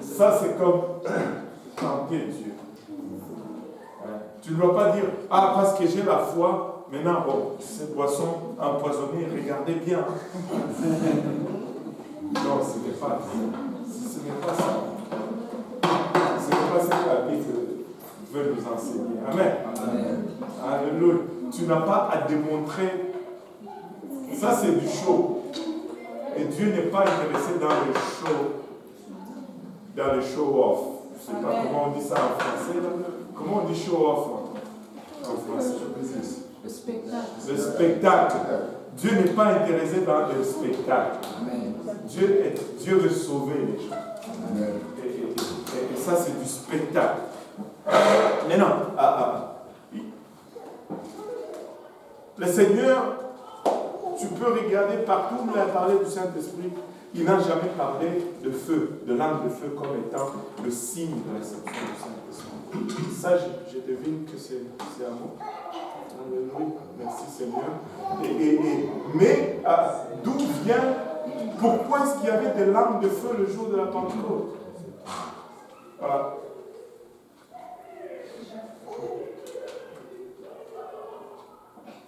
Ça, c'est comme tenter Dieu. Tu ne dois pas dire, ah, parce que j'ai la foi, maintenant, bon, cette boisson empoisonnée, regardez bien. Non, ce n'est pas ça. Ce n'est pas ça. Ce n'est pas ce que la Bible veut nous enseigner. Amen. Amen. Alléluia. Tu n'as pas à démontrer. Ça, c'est du show. Et Dieu n'est pas intéressé dans le show. Dans le show-off. Je ne sais pas comment on dit ça en français. Là. Comment on dit show-off en français? Le spectacle. Le spectacle. Dieu n'est pas intéressé dans le spectacle. Amen. Dieu veut sauver les gens. Amen. Et ça, c'est du spectacle. Maintenant, le Seigneur, tu peux regarder partout où il a parlé du Saint-Esprit. Il n'a jamais parlé de feu, de langue de feu comme étant le signe de réception du Saint-Esprit. Ça, je devine que c'est un mot. Alléluia. Merci Seigneur. Mais d'où vient, pourquoi est-ce qu'il y avait des langues de feu le jour de la Pentecôte?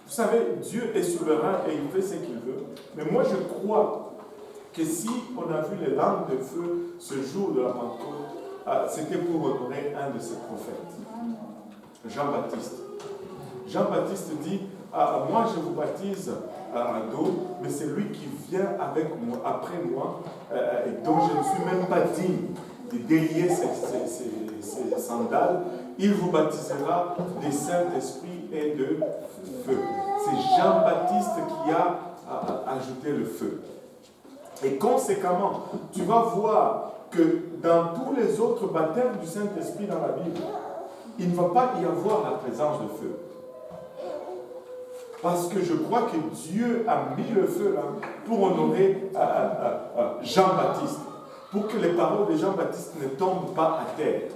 Vous savez, Dieu est souverain et il fait ce qu'il veut. Mais moi, je crois que si on a vu les langues de feu ce jour de la Pentecôte, c'était pour honorer un de ses prophètes, Jean-Baptiste. Jean-Baptiste dit, moi je vous baptise d'eau, mais c'est lui qui vient avec moi, après moi, et dont je ne suis même pas digne de délier ses sandales. Il vous baptisera du Saint-Esprit et de feu. C'est Jean-Baptiste qui a ajouté le feu. Et conséquemment, tu vas voir que dans tous les autres baptêmes du Saint-Esprit dans la Bible, il ne va pas y avoir la présence de feu. Parce que je crois que Dieu a mis le feu là pour honorer Jean-Baptiste, pour que les paroles de Jean-Baptiste ne tombent pas à terre.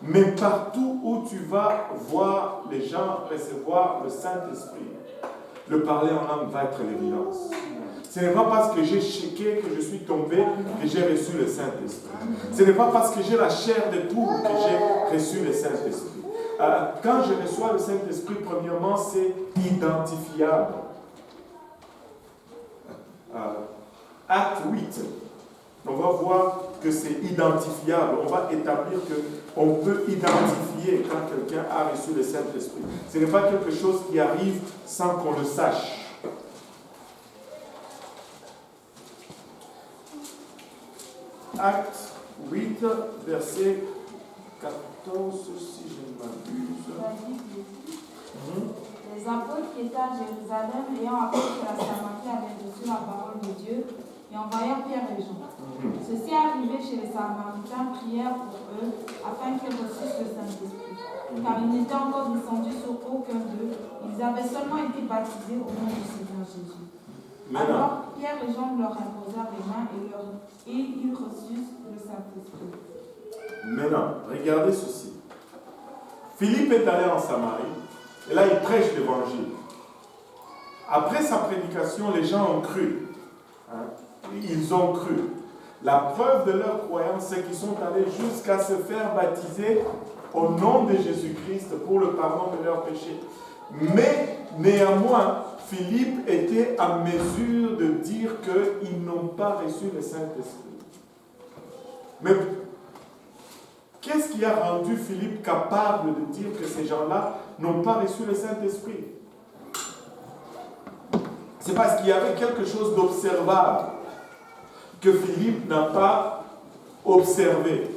Mais partout où tu vas voir les gens recevoir le Saint-Esprit, le parler en langue va être l'évidence. Ce n'est pas parce que j'ai checké, que je suis tombé, que j'ai reçu le Saint-Esprit. Ce n'est pas parce que j'ai la chair de poule que j'ai reçu le Saint-Esprit. Quand je reçois le Saint-Esprit, premièrement, c'est identifiable. Acte 8, on va voir que c'est identifiable. On va établir qu'on peut identifier quand quelqu'un a reçu le Saint-Esprit. Ce n'est pas quelque chose qui arrive sans qu'on le sache. Acte 8, verset 14, si je ne m'abuse. Les apôtres qui étaient à Jérusalem, ayant appris que la Samarie avait reçu la parole de Dieu, et envoyèrent Pierre et Jean. Ceux-ci arrivés chez les Samaritains prièrent pour eux, afin qu'ils reçussent le Saint-Esprit. Car ils n'étaient encore descendus sur aucun d'eux, ils avaient seulement été baptisés au nom du Seigneur Jésus. Alors Pierre et Jean leur imposèrent les mains et ils reçurent le Saint-Esprit. Maintenant, regardez ceci. Philippe est allé en Samarie, et là il prêche l'évangile. Après sa prédication, les gens ont cru. Ils ont cru. La preuve de leur croyance, c'est qu'ils sont allés jusqu'à se faire baptiser au nom de Jésus-Christ pour le pardon de leurs péchés. Mais néanmoins, Philippe était à mesure de dire qu'ils n'ont pas reçu le Saint-Esprit. Mais qu'est-ce qui a rendu Philippe capable de dire que ces gens-là n'ont pas reçu le Saint-Esprit? C'est parce qu'il y avait quelque chose d'observable que Philippe n'a pas observé.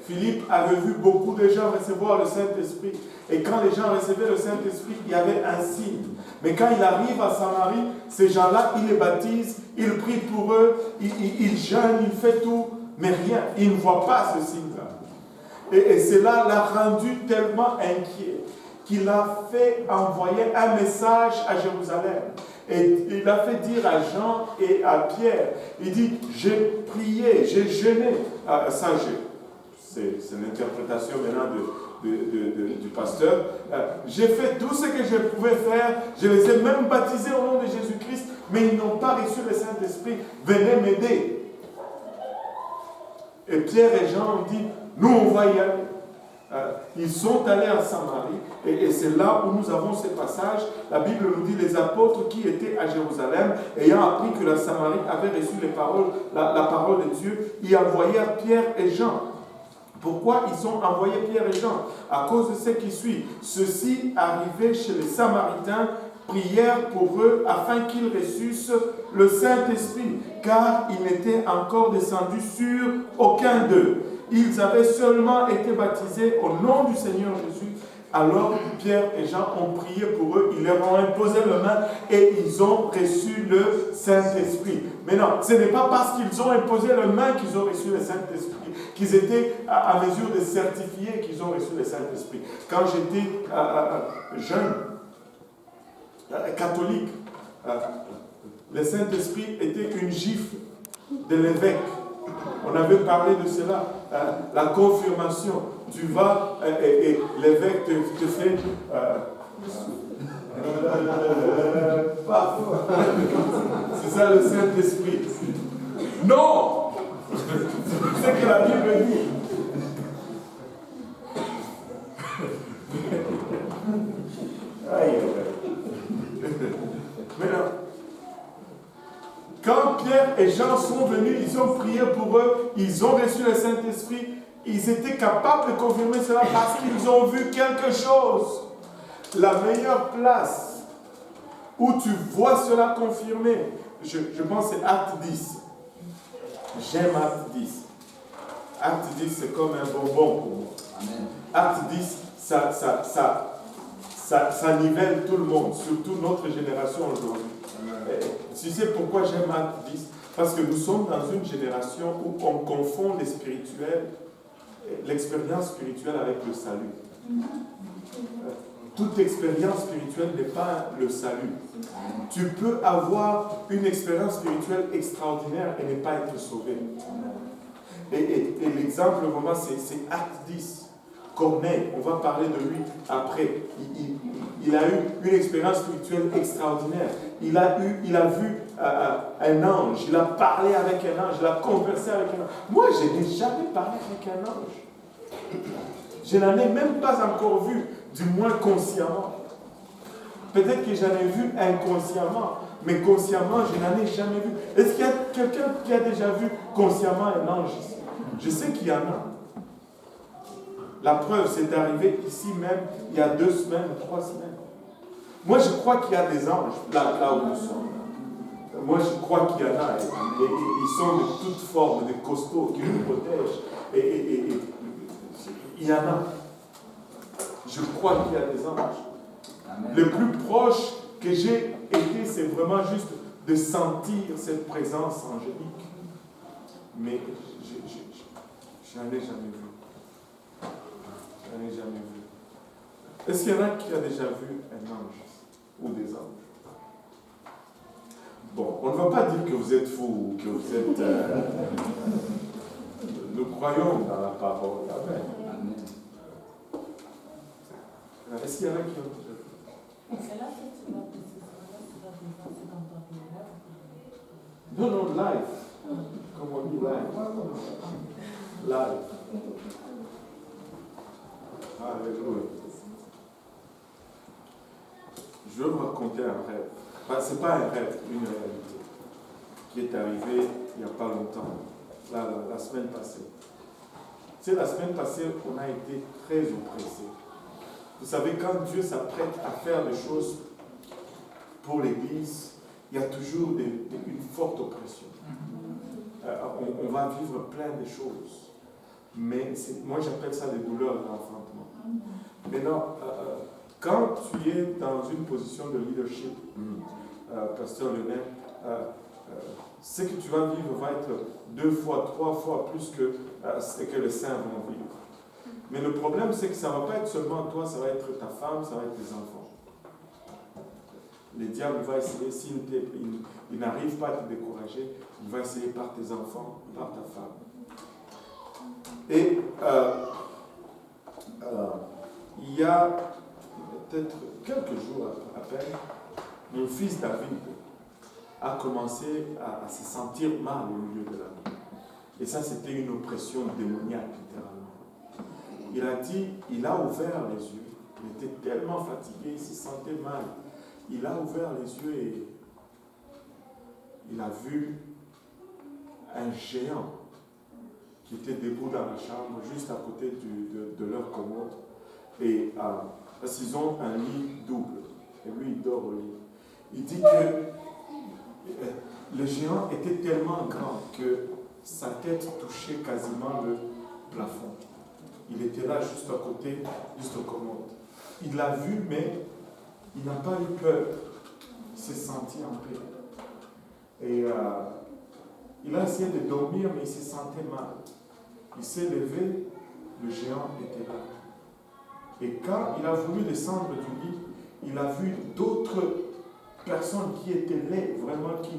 Philippe avait vu beaucoup de gens recevoir le Saint-Esprit. Et quand les gens recevaient le Saint-Esprit, il y avait un signe. Mais quand il arrive à Samarie, ces gens-là, il les baptise, il prie pour eux, il jeûne, il fait tout, mais rien. Il ne voit pas ce signe-là. Et cela l'a rendu tellement inquiet qu'il a fait envoyer un message à Jérusalem. Et il a fait dire à Jean et à Pierre, il dit, j'ai prié, j'ai jeûné. Ça, c'est l'interprétation maintenant du pasteur. J'ai fait tout ce que je pouvais faire, je les ai même baptisés au nom de Jésus-Christ, mais ils n'ont pas reçu le Saint-Esprit. Venez m'aider. Et Pierre et Jean ont dit, nous on va y aller. Ils sont allés à Samarie, et c'est là où nous avons ce passage. La Bible nous dit les apôtres qui étaient à Jérusalem, ayant appris que la Samarie avait reçu la parole de Dieu, y envoyèrent Pierre et Jean. Pourquoi ils ont envoyé Pierre et Jean? À cause de ce qui suit. Ceux-ci, arrivés chez les Samaritains, prièrent pour eux afin qu'ils reçussent le Saint-Esprit, car il n'était encore descendu sur aucun d'eux. Ils avaient seulement été baptisés au nom du Seigneur Jésus. Alors Pierre et Jean ont prié pour eux, ils leur ont imposé la main et ils ont reçu le Saint-Esprit. Mais non, ce n'est pas parce qu'ils ont imposé la main qu'ils ont reçu le Saint-Esprit, qu'ils étaient à mesure de certifier qu'ils ont reçu le Saint-Esprit. Quand j'étais jeune, catholique, le Saint-Esprit était une gifle de l'évêque. On avait parlé de cela, la confirmation. Tu vas et l'évêque te fait c'est ça le Saint-Esprit. Non! C'est ce que la Bible dit. Maintenant, quand Pierre et Jean sont venus, ils ont prié pour eux, ils ont reçu le Saint-Esprit, ils étaient capables de confirmer cela parce qu'ils ont vu quelque chose. La meilleure place où tu vois cela confirmé, je pense que c'est Acte 10. J'aime Acte 10. Acte 10, c'est comme un bonbon pour moi. Amen. Acte 10, ça nivelle tout le monde, surtout notre génération aujourd'hui. Tu sais pourquoi j'aime Acte 10? Parce que nous sommes dans une génération où on confond les spirituels, l'expérience spirituelle avec le salut. Toute expérience spirituelle n'est pas le salut. Tu peux avoir une expérience spirituelle extraordinaire et ne pas être sauvé. Et l'exemple vraiment, c'est Acte 10. Corneille, on va parler de lui après. Il a eu une expérience spirituelle extraordinaire. Il a vu un ange, il a parlé avec un ange, il a conversé avec un ange. Moi, je n'ai jamais parlé avec un ange. Je n'en ai même pas encore vu, du moins consciemment. Peut-être que j'en ai vu inconsciemment, mais consciemment, je n'en ai jamais vu. Est-ce qu'il y a quelqu'un qui a déjà vu consciemment un ange ici? Je sais qu'il y en a. La preuve, c'est arrivé ici même, il y a 2 semaines, 3 semaines. Moi, je crois qu'il y a des anges là où nous sommes. Moi, je crois qu'il y en a. Et ils sont de toutes formes, des costauds qui nous protègent. Et il y en a. Je crois qu'il y a des anges. Amen. Le plus proche que j'ai été, c'est vraiment juste de sentir cette présence angélique. Mais je n'en ai jamais vu. Je n'en ai jamais vu. Est-ce qu'il y en a qui a déjà vu un ange ou des anges? Bon, on ne va pas dire que vous êtes fous ou que vous êtes... Nous croyons dans la parole. Amen. Amen. Est-ce qu'il y en a qui ont déjà vu? C'est là que tu vas Non, live. Comme on dit live. Live. Alléluia. Je vais vous raconter un rêve. Enfin, ce n'est pas un rêve, une réalité qui est arrivée il n'y a pas longtemps, la semaine passée. Tu sais, la semaine passée, on a été très oppressés. Vous savez, quand Dieu s'apprête à faire des choses pour l'Église, il y a toujours une forte oppression. On va vivre plein de choses. mais moi j'appelle ça des douleurs d'enfantement. Maintenant, quand tu es dans une position de leadership, Pasteur Lionel, ce que tu vas vivre va être 2 fois, 3 fois plus que ce que les saints vont vivre. Mais le problème, c'est que ça ne va pas être seulement toi, ça va être ta femme, ça va être tes enfants. Le diable va essayer, il n'arrive pas à te décourager, il va essayer par tes enfants, par ta femme. Et il y a peut-être quelques jours à peine, mon fils David a commencé à se sentir mal au milieu de la nuit. Et ça, c'était une oppression démoniaque, littéralement. Il a dit, il a ouvert les yeux, il était tellement fatigué, il se sentait mal. Il a ouvert les yeux et il a vu un géant qui était debout dans la chambre, juste à côté de leur commode. Et parce qu'ils ont un lit double. Et lui, il dort au lit. Il dit que le géant était tellement grand que sa tête touchait quasiment le plafond. Il était là, juste à côté, juste au commode. Il l'a vu, mais il n'a pas eu peur. Il s'est senti en paix. Et il a essayé de dormir, mais il se sentait mal. Il s'est levé, le géant était là. Et quand il a voulu descendre du lit, il a vu d'autres personnes qui étaient laides, vraiment qui...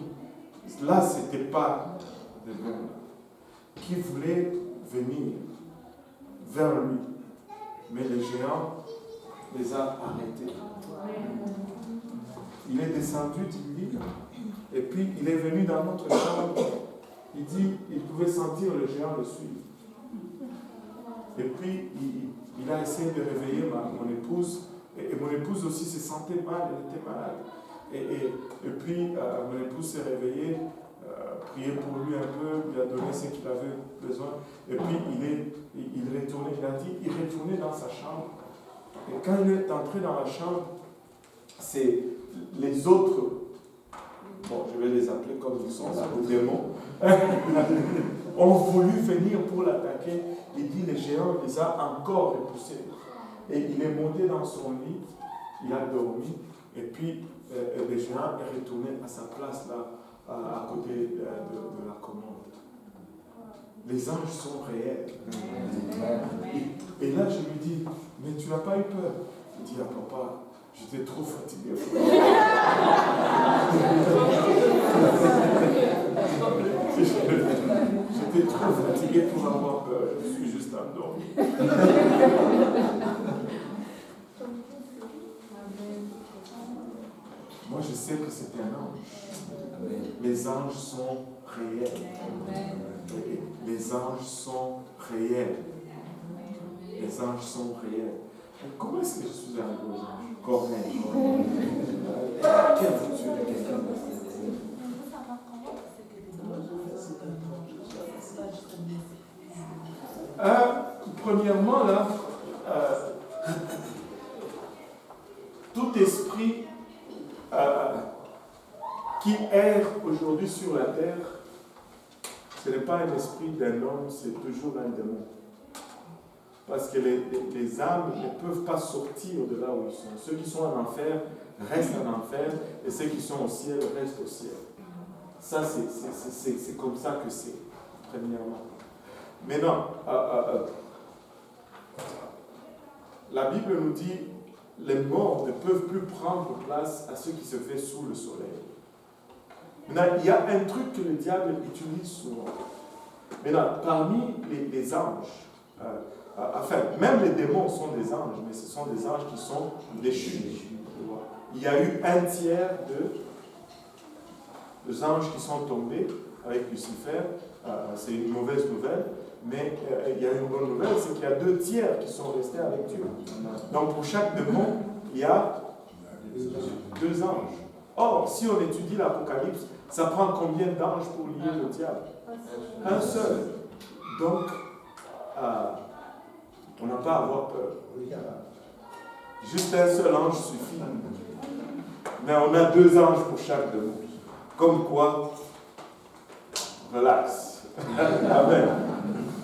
Là, ce n'était pas des bons, qui voulaient venir vers lui. Mais le géant les a arrêtés. Il est descendu du lit et puis il est venu dans notre chambre. Il dit il pouvait sentir le géant le suivre. Et puis il a essayé de réveiller mon épouse. Et mon épouse aussi se sentait mal, elle était malade. Et puis mon épouse s'est réveillée, prié pour lui un peu, lui a donné ce qu'il avait besoin. Et puis il retournait, il a dit, il retournait dans sa chambre. Et quand il est entré dans la chambre, c'est les autres, bon, je vais les appeler comme ils sont, les démons, ont voulu venir pour l'attaquer. Il dit, le géant les a encore repoussés. Et il est monté dans son lit, il a dormi, et puis le géant est retourné à sa place là, à côté de la commode. Les anges sont réels. Et là, je lui dis, mais tu n'as pas eu peur? Il dit, ah papa, j'étais trop fatigué. J'étais trop fatigué pour avoir peur. Je suis juste endormi. Moi, je sais que c'est un ange. Les anges sont réels. Les anges sont réels. Les anges sont réels. Comment est-ce que je suis arrivé aux anges? Corneille. Quelle future de quelqu'un? Premièrement, là, tout esprit qui erre aujourd'hui sur la terre, ce n'est pas un esprit d'un homme, c'est toujours un démon. Parce que les âmes ne peuvent pas sortir de là où ils sont. Ceux qui sont en enfer restent en enfer, et ceux qui sont au ciel restent au ciel. Ça, c'est comme ça que c'est, premièrement. Maintenant, la Bible nous dit les morts ne peuvent plus prendre place à ce qui se fait sous le soleil. Maintenant, il y a un truc que le diable utilise souvent. Maintenant, parmi les anges, enfin, même les démons sont des anges, mais ce sont des anges qui sont déchus. Il y a eu un tiers de anges qui sont tombés avec Lucifer. C'est une mauvaise nouvelle, mais il y a une bonne nouvelle, c'est qu'il y a 2 tiers qui sont restés avec Dieu. Donc pour chaque démon, il y a 2 anges. Or, si on étudie l'Apocalypse, ça prend combien d'anges pour lier le diable? Un seul. Donc, on n'a pas à avoir peur. Juste un seul ange suffit. Mais on a 2 anges pour chaque démon. Comme quoi, relax. Amen.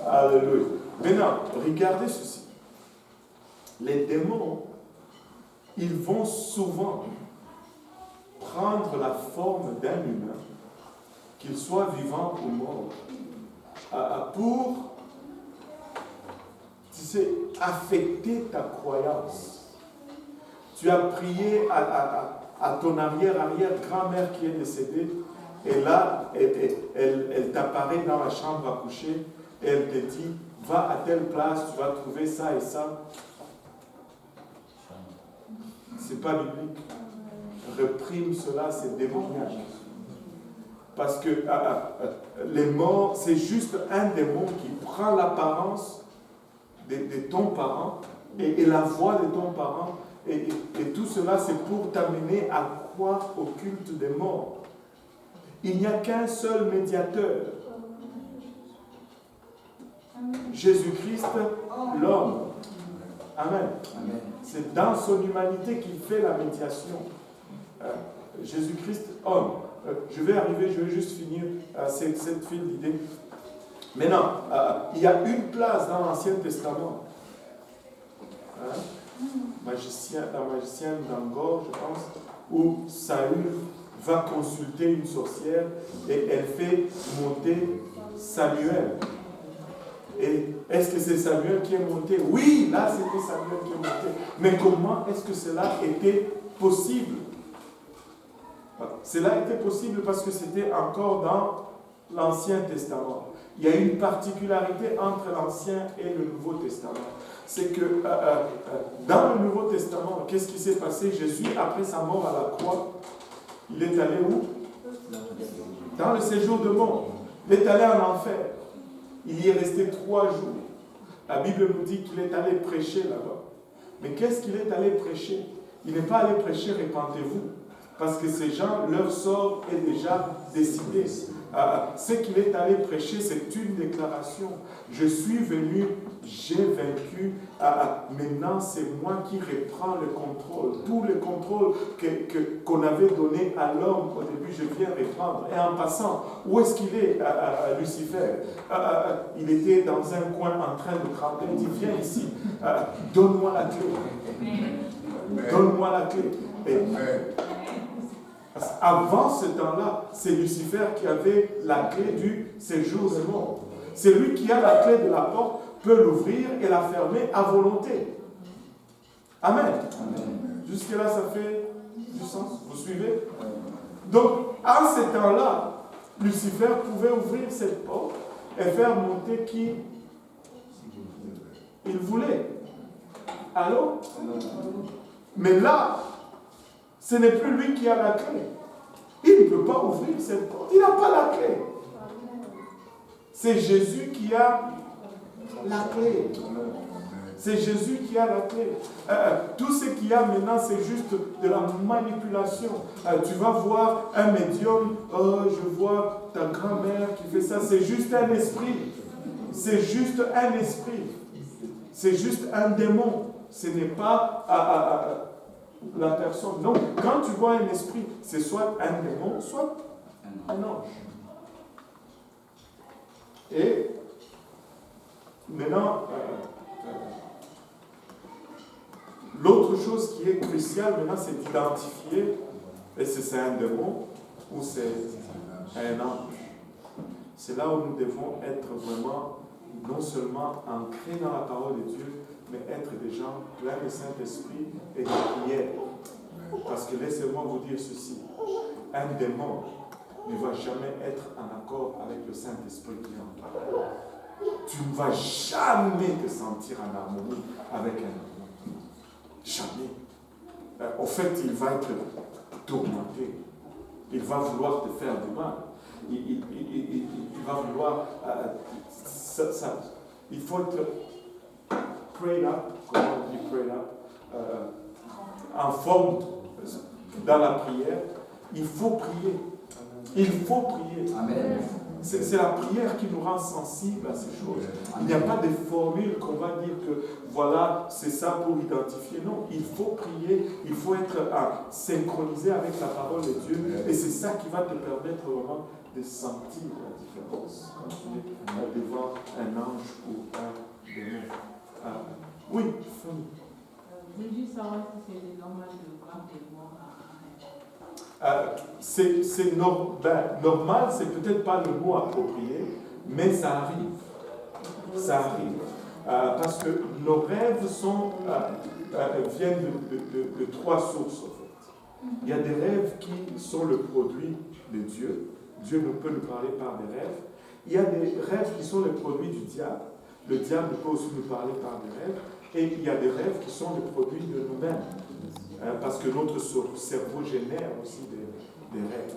Alléluia. Maintenant, regardez ceci. Les démons, ils vont souvent prendre la forme d'un humain, qu'il soit vivant ou mort, pour, tu sais, affecter ta croyance. Tu as prié à ton arrière-grand-mère qui est décédée, et là, elle t'apparaît dans la chambre à coucher, et elle te dit, va à telle place, tu vas trouver ça et ça. C'est pas biblique. Réprime cela, c'est démoniaque. Parce que les morts, c'est juste un démon qui prend l'apparence de ton parent et la voix de ton parent. Et tout cela, c'est pour t'amener à croire au culte des morts. Il n'y a qu'un seul médiateur. Jésus-Christ, l'homme. Amen. C'est dans son humanité qu'il fait la médiation. Jésus-Christ, homme. Je vais juste finir cette file d'idées. Maintenant, il y a une place dans l'Ancien Testament. La magicienne d'Angor, je pense, où Saül va consulter une sorcière et elle fait monter Samuel. Et est-ce que c'est Samuel qui est monté? Oui, là c'était Samuel qui est monté. Mais comment est-ce que cela était possible? Cela était possible parce que c'était encore dans l'Ancien Testament. Il y a une particularité entre l'Ancien et le Nouveau Testament. C'est que dans le Nouveau Testament, qu'est-ce qui s'est passé? Jésus, après sa mort à la croix, il est allé où? Dans le séjour de mort. Il est allé en enfer. Il y est resté 3 jours. La Bible nous dit qu'il est allé prêcher là-bas. Mais qu'est-ce qu'il est allé prêcher? Il n'est pas allé prêcher, répentez-vous. Parce que ces gens, leur sort est déjà décidé. Ce qu'il est allé prêcher, c'est une déclaration. Je suis venu, j'ai vaincu. Maintenant, c'est moi qui reprends le contrôle. Tout le contrôle qu'on avait donné à l'homme au début, je viens reprendre. Et en passant, où est-ce qu'il est, Lucifer? Il était dans un coin en train de trembler. Il dit, viens ici, donne-moi la clé. Donne-moi la clé. Et, avant ce temps-là, c'est Lucifer qui avait la clé du séjour des morts. C'est lui qui a la clé de la porte, peut l'ouvrir et la fermer à volonté. Amen. Jusque-là, ça fait du sens. Vous suivez? Donc, à ce temps-là, Lucifer pouvait ouvrir cette porte et faire monter qui il voulait. Allô? Mais là, ce n'est plus lui qui a la clé. Il ne peut pas ouvrir cette porte. Il n'a pas la clé. C'est Jésus qui a la clé. C'est Jésus qui a la clé. Tout ce qu'il y a maintenant, c'est juste de la manipulation. Tu vas voir un médium, je vois ta grand-mère qui fait ça. C'est juste un esprit. C'est juste un esprit. C'est juste un démon. Ce n'est pas la personne. Non, quand tu vois un esprit, c'est soit un démon, soit un ange. Et maintenant, l'autre chose qui est cruciale maintenant, c'est d'identifier est-ce que c'est un démon ou c'est un ange. C'est là où nous devons être vraiment non seulement ancrés dans la parole de Dieu, mais être des gens pleins de Saint-Esprit et de prière. Parce que laissez-moi vous dire ceci, un démon ne va jamais être en accord avec le Saint-Esprit qui est en toi. Tu ne vas jamais te sentir en harmonie avec un démon. Jamais. Au fait, il va être tourmenté. Il va vouloir te faire du mal. Il va vouloir... il faut être prayed up, comment on dit prayed up, en forme dans la prière. Il faut prier. Il faut prier. Amen. C'est la prière qui nous rend sensibles à ces choses. Il n'y a pas de formule qu'on va dire que voilà, c'est ça pour identifier. Non, il faut prier, il faut être synchronisé avec la parole de Dieu. Et c'est ça qui va te permettre vraiment de sentir la différence quand tu es devant un ange ou un C'est normal, c'est peut-être pas le mot approprié, mais ça arrive. Ça arrive. Parce que nos rêves viennent de trois sources, en fait. Il y a des rêves qui sont le produit de Dieu. Dieu ne peut nous parler par des rêves. Il y a des rêves qui sont le produit du diable. Le diable peut aussi nous parler par des rêves. Et il y a des rêves qui sont le produit de nous-mêmes. Parce que notre cerveau génère aussi des rêves.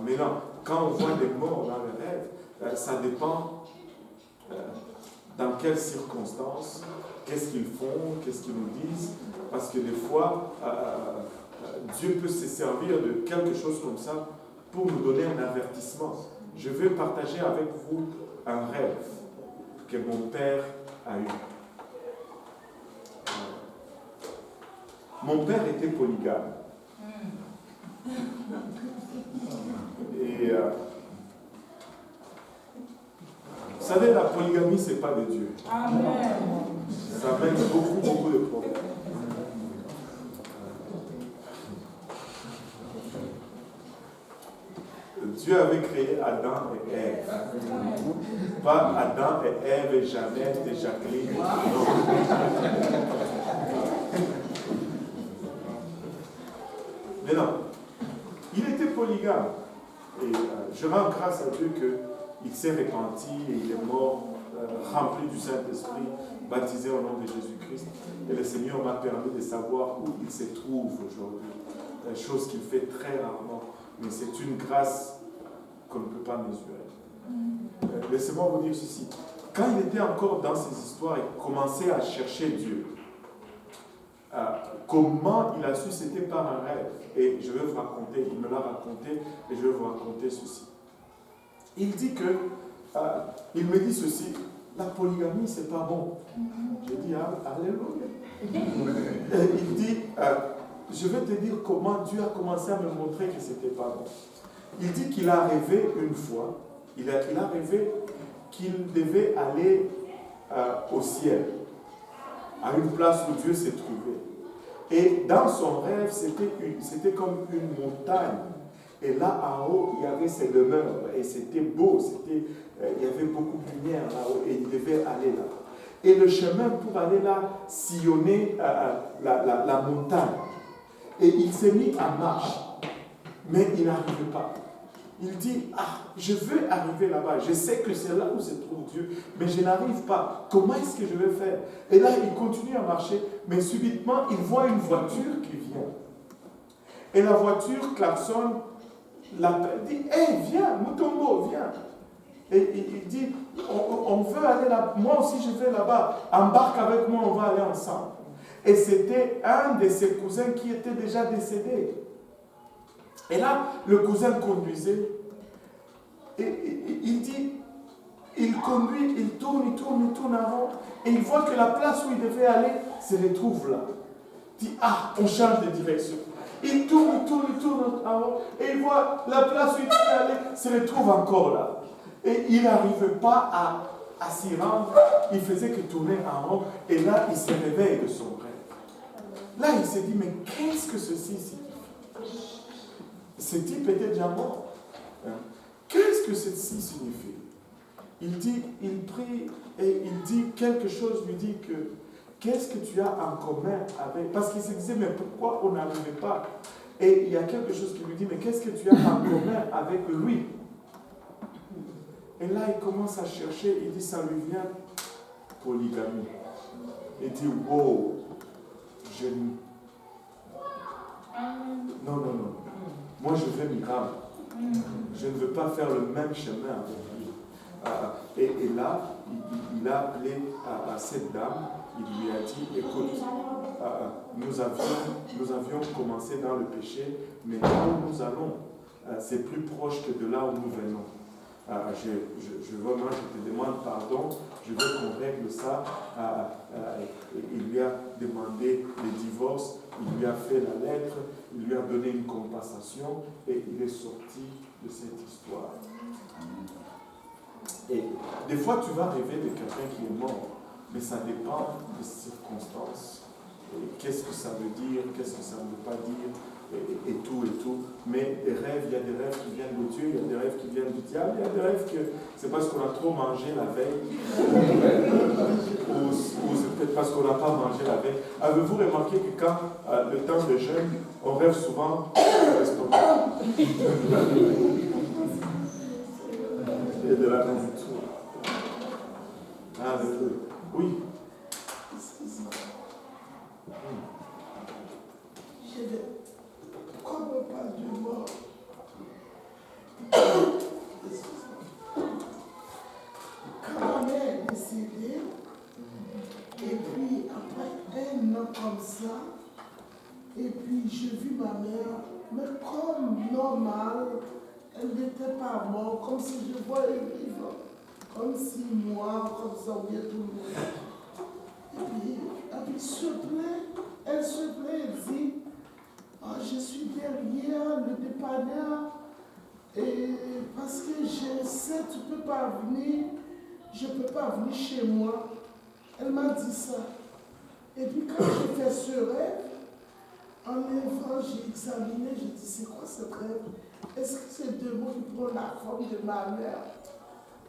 Maintenant, quand on voit des morts dans les rêves, ça dépend dans quelles circonstances, qu'est-ce qu'ils font, qu'est-ce qu'ils nous disent. Parce que des fois, Dieu peut se servir de quelque chose comme ça pour nous donner un avertissement. Je vais partager avec vous un rêve que mon père a eu. Mon père était polygame. Et vous savez, la polygamie, ce n'est pas de Dieu. Amen. Ça mène beaucoup de problèmes. Dieu avait créé Adam et Ève. Pas Adam et Ève et Jeannette et Jacqueline. Mais non, il était polygame. Et je rends grâce à Dieu qu'il s'est repenti et il est mort, rempli du Saint-Esprit, baptisé au nom de Jésus-Christ. Et le Seigneur m'a permis de savoir où il se trouve aujourd'hui. Chose qu'il fait très rarement. Mais c'est une grâce qu'on ne peut pas mesurer. Laissez-moi vous dire ceci. Quand il était encore dans ces histoires et commençait à chercher Dieu, comment il a su, c'était par un rêve. Et je vais vous raconter, il me l'a raconté, et je vais vous raconter ceci. Il dit que, il me dit ceci, la polygamie, c'est pas bon. Je dis, alléluia. Il dit, je vais te dire comment Dieu a commencé à me montrer que c'était pas bon. Il dit qu'il a rêvé une fois, il a rêvé qu'il devait aller au ciel, à une place où Dieu s'est trouvé. Et dans son rêve, c'était comme une montagne. Et là, en haut, il y avait ses demeures. Et c'était beau, il y avait beaucoup de lumière là-haut. Et il devait aller là. Et le chemin pour aller là sillonnait la montagne. Et il s'est mis en marche. Mais il n'arrivait pas. Il dit, je veux arriver là-bas. Je sais que c'est là où se trouve Dieu, mais je n'arrive pas. Comment est-ce que je vais faire? Et là, il continue à marcher, mais subitement, il voit une voiture qui vient. Et la voiture klaxonne, l'appelle, dit, viens, Mutombo, viens. Et il dit, on veut aller là, moi aussi je vais là-bas. Embarque avec moi, on va aller ensemble. Et c'était un de ses cousins qui était déjà décédé. Et là, le cousin conduisait. Et il dit, il conduit, il tourne avant. Et il voit que la place où il devait aller se retrouve là. Il dit, on change de direction. Il tourne avant. Et il voit la place où il devait aller se retrouve encore là. Et il n'arrivait pas à s'y rendre. Il faisait que tourner en rond. Et là, il se réveille de son rêve. Là, il s'est dit, mais qu'est-ce que ceci signifie? Ce type était déjà mort. Qu'est-ce que ceci signifie? Il dit, il prie et il dit quelque chose, lui dit que qu'est-ce que tu as en commun avec... Parce qu'il se disait, mais pourquoi on n'arrivait pas? Et il y a quelque chose qui lui dit, mais qu'est-ce que tu as en commun avec lui? Et là, il commence à chercher, il dit, ça lui vient polygamie. Il dit, wow, non. Moi, je veux m'y rendre. Je ne veux pas faire le même chemin avec lui. Et là, il a appelé à cette dame, il lui a dit, écoute, nous avions commencé dans le péché, mais là où nous allons, c'est plus proche que de là où nous venons. Vraiment, je te demande pardon, je veux qu'on règle ça. Il lui a demandé le divorce, il lui a fait la lettre, il lui a donné une compensation et il est sorti de cette histoire. Et des fois, tu vas rêver de quelqu'un qui est mort, mais ça dépend des circonstances qu'est-ce que ça veut dire, qu'est-ce que ça ne veut pas dire, et tout, et tout. Mais des rêves, il y a des rêves qui viennent de Dieu, il y a des rêves qui viennent du diable, il y a des rêves que c'est parce qu'on a trop mangé la veille, ou c'est peut-être parce qu'on n'a pas mangé la veille. Avez-vous remarqué que quand le temps de jeûne, on rêve souvent de l'estomac et de la nourriture? Alléluia. Oui. Comme on parle du mort, quand ma mère est décédée, et puis après un an comme ça, et puis j'ai vu ma mère, mais comme normal, elle n'était pas morte, comme si je voyais vivre, comme si moi, comme ça, ou bien tout le monde. Et puis elle se plaint, elle dit, ah, je suis derrière le dépanneur, et parce que je sais, tu ne peux pas venir, je ne peux pas venir chez moi. Elle m'a dit ça. Et puis quand j'ai fait ce rêve, en levant, j'ai examiné, j'ai dit, c'est quoi ce rêve? Est-ce que c'est deux mots qui prennent la forme de ma mère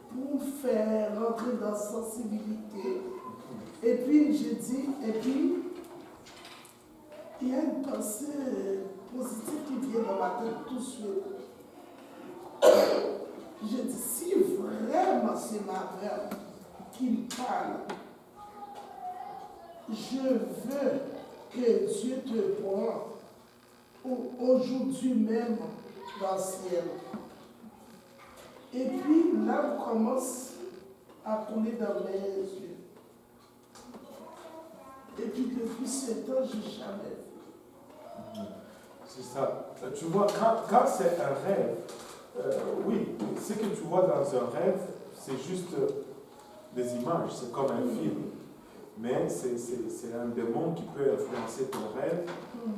pour me faire rentrer dans la sensibilité? Et puis j'ai dit, et puis il y a une pensée positive qui vient dans ma tête tout de suite. Je dis, si vraiment c'est ma mère qui me parle, je veux que Dieu te prend aujourd'hui même dans le ciel. Et puis là, on commence à couler dans mes yeux. Et puis depuis 7 ans, je n'ai jamais vu. C'est ça. Tu vois, quand c'est un rêve, oui, ce que tu vois dans un rêve, c'est juste des images, c'est comme un film. Mais c'est un démon qui peut influencer ton rêve,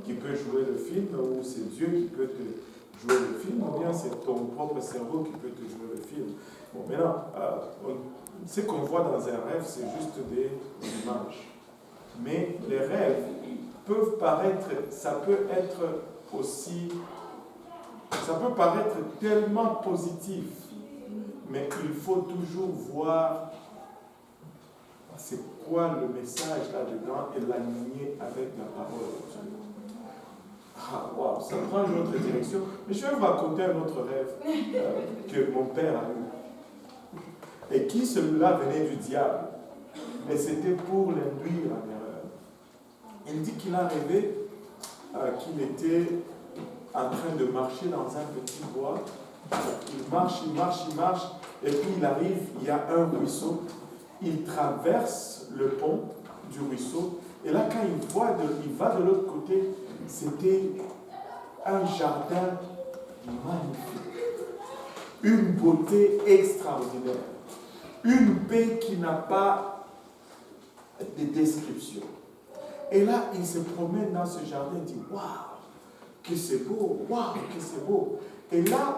qui peut jouer le film, ou c'est Dieu qui peut te jouer le film, ou bien c'est ton propre cerveau qui peut te jouer le film. Bon, maintenant, ce qu'on voit dans un rêve, c'est juste des images. Mais les rêves peuvent paraître, ça peut être aussi, ça peut paraître tellement positif, mais il faut toujours voir c'est quoi le message là-dedans et l'aligner avec la parole de Dieu. Ah, wow, ça prend une autre direction. Mais je vais vous raconter un autre rêve que mon père a eu. Et qui celui-là venait du diable. Mais c'était pour l'induire en erreur. Il dit qu'il a rêvé qu'il était en train de marcher dans un petit bois. Il marche, et puis il arrive, il y a un ruisseau. Il traverse le pont du ruisseau, et là, quand il va de l'autre côté, c'était un jardin magnifique, une beauté extraordinaire, une paix qui n'a pas de description. Et là, il se promène dans ce jardin et dit, waouh, que c'est beau, waouh, que c'est beau. Et là,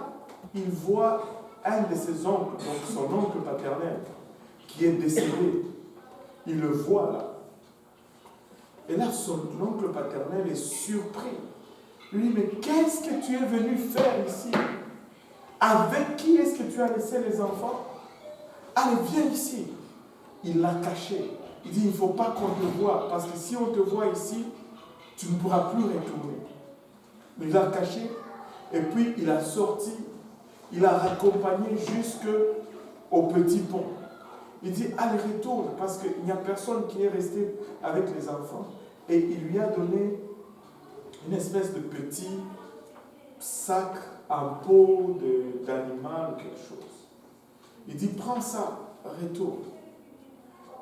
il voit un de ses oncles, donc son oncle paternel, qui est décédé. Il le voit là. Et là, son oncle paternel est surpris. Il lui dit, mais qu'est-ce que tu es venu faire ici? Avec qui est-ce que tu as laissé les enfants? Allez, viens ici. Il l'a caché. Il dit, il ne faut pas qu'on te voie, parce que si on te voit ici, tu ne pourras plus retourner. Il l'a caché, et puis il a sorti, il a raccompagné jusqu'au petit pont. Il dit, allez, retourne, parce qu'il n'y a personne qui est resté avec les enfants. Et il lui a donné une espèce de petit sac en peau d'animal ou quelque chose. Il dit, prends ça, retourne.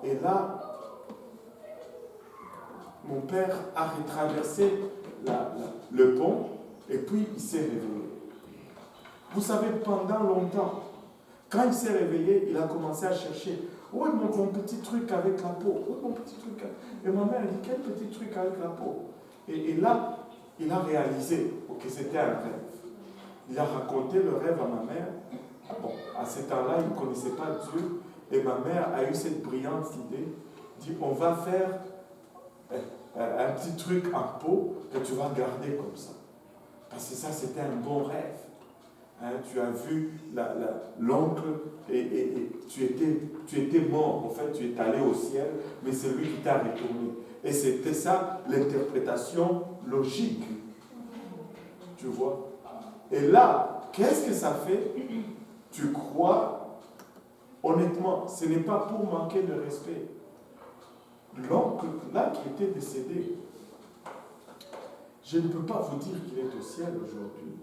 Et là, mon père a retraversé le pont, et puis il s'est réveillé. Vous savez, pendant longtemps, quand il s'est réveillé, il a commencé à chercher. Où est mon petit truc avec la peau? Où est mon petit truc? Et ma mère dit, quel petit truc avec la peau? Et là, il a réalisé que c'était un rêve. Il a raconté le rêve à ma mère. Bon, à ce temps-là, il ne connaissait pas Dieu. Et ma mère a eu cette brillante idée. Dit, on va faire un petit truc en peau que tu vas garder comme ça. Parce que ça, c'était un bon rêve. Hein, tu as vu l'oncle et tu étais mort. En fait, tu es allé au ciel, mais c'est lui qui t'a retourné. Et c'était ça l'interprétation logique. Tu vois? Et là, qu'est-ce que ça fait? Tu crois, honnêtement, ce n'est pas pour manquer de respect. L'oncle, là, qui était décédé, je ne peux pas vous dire qu'il est au ciel aujourd'hui.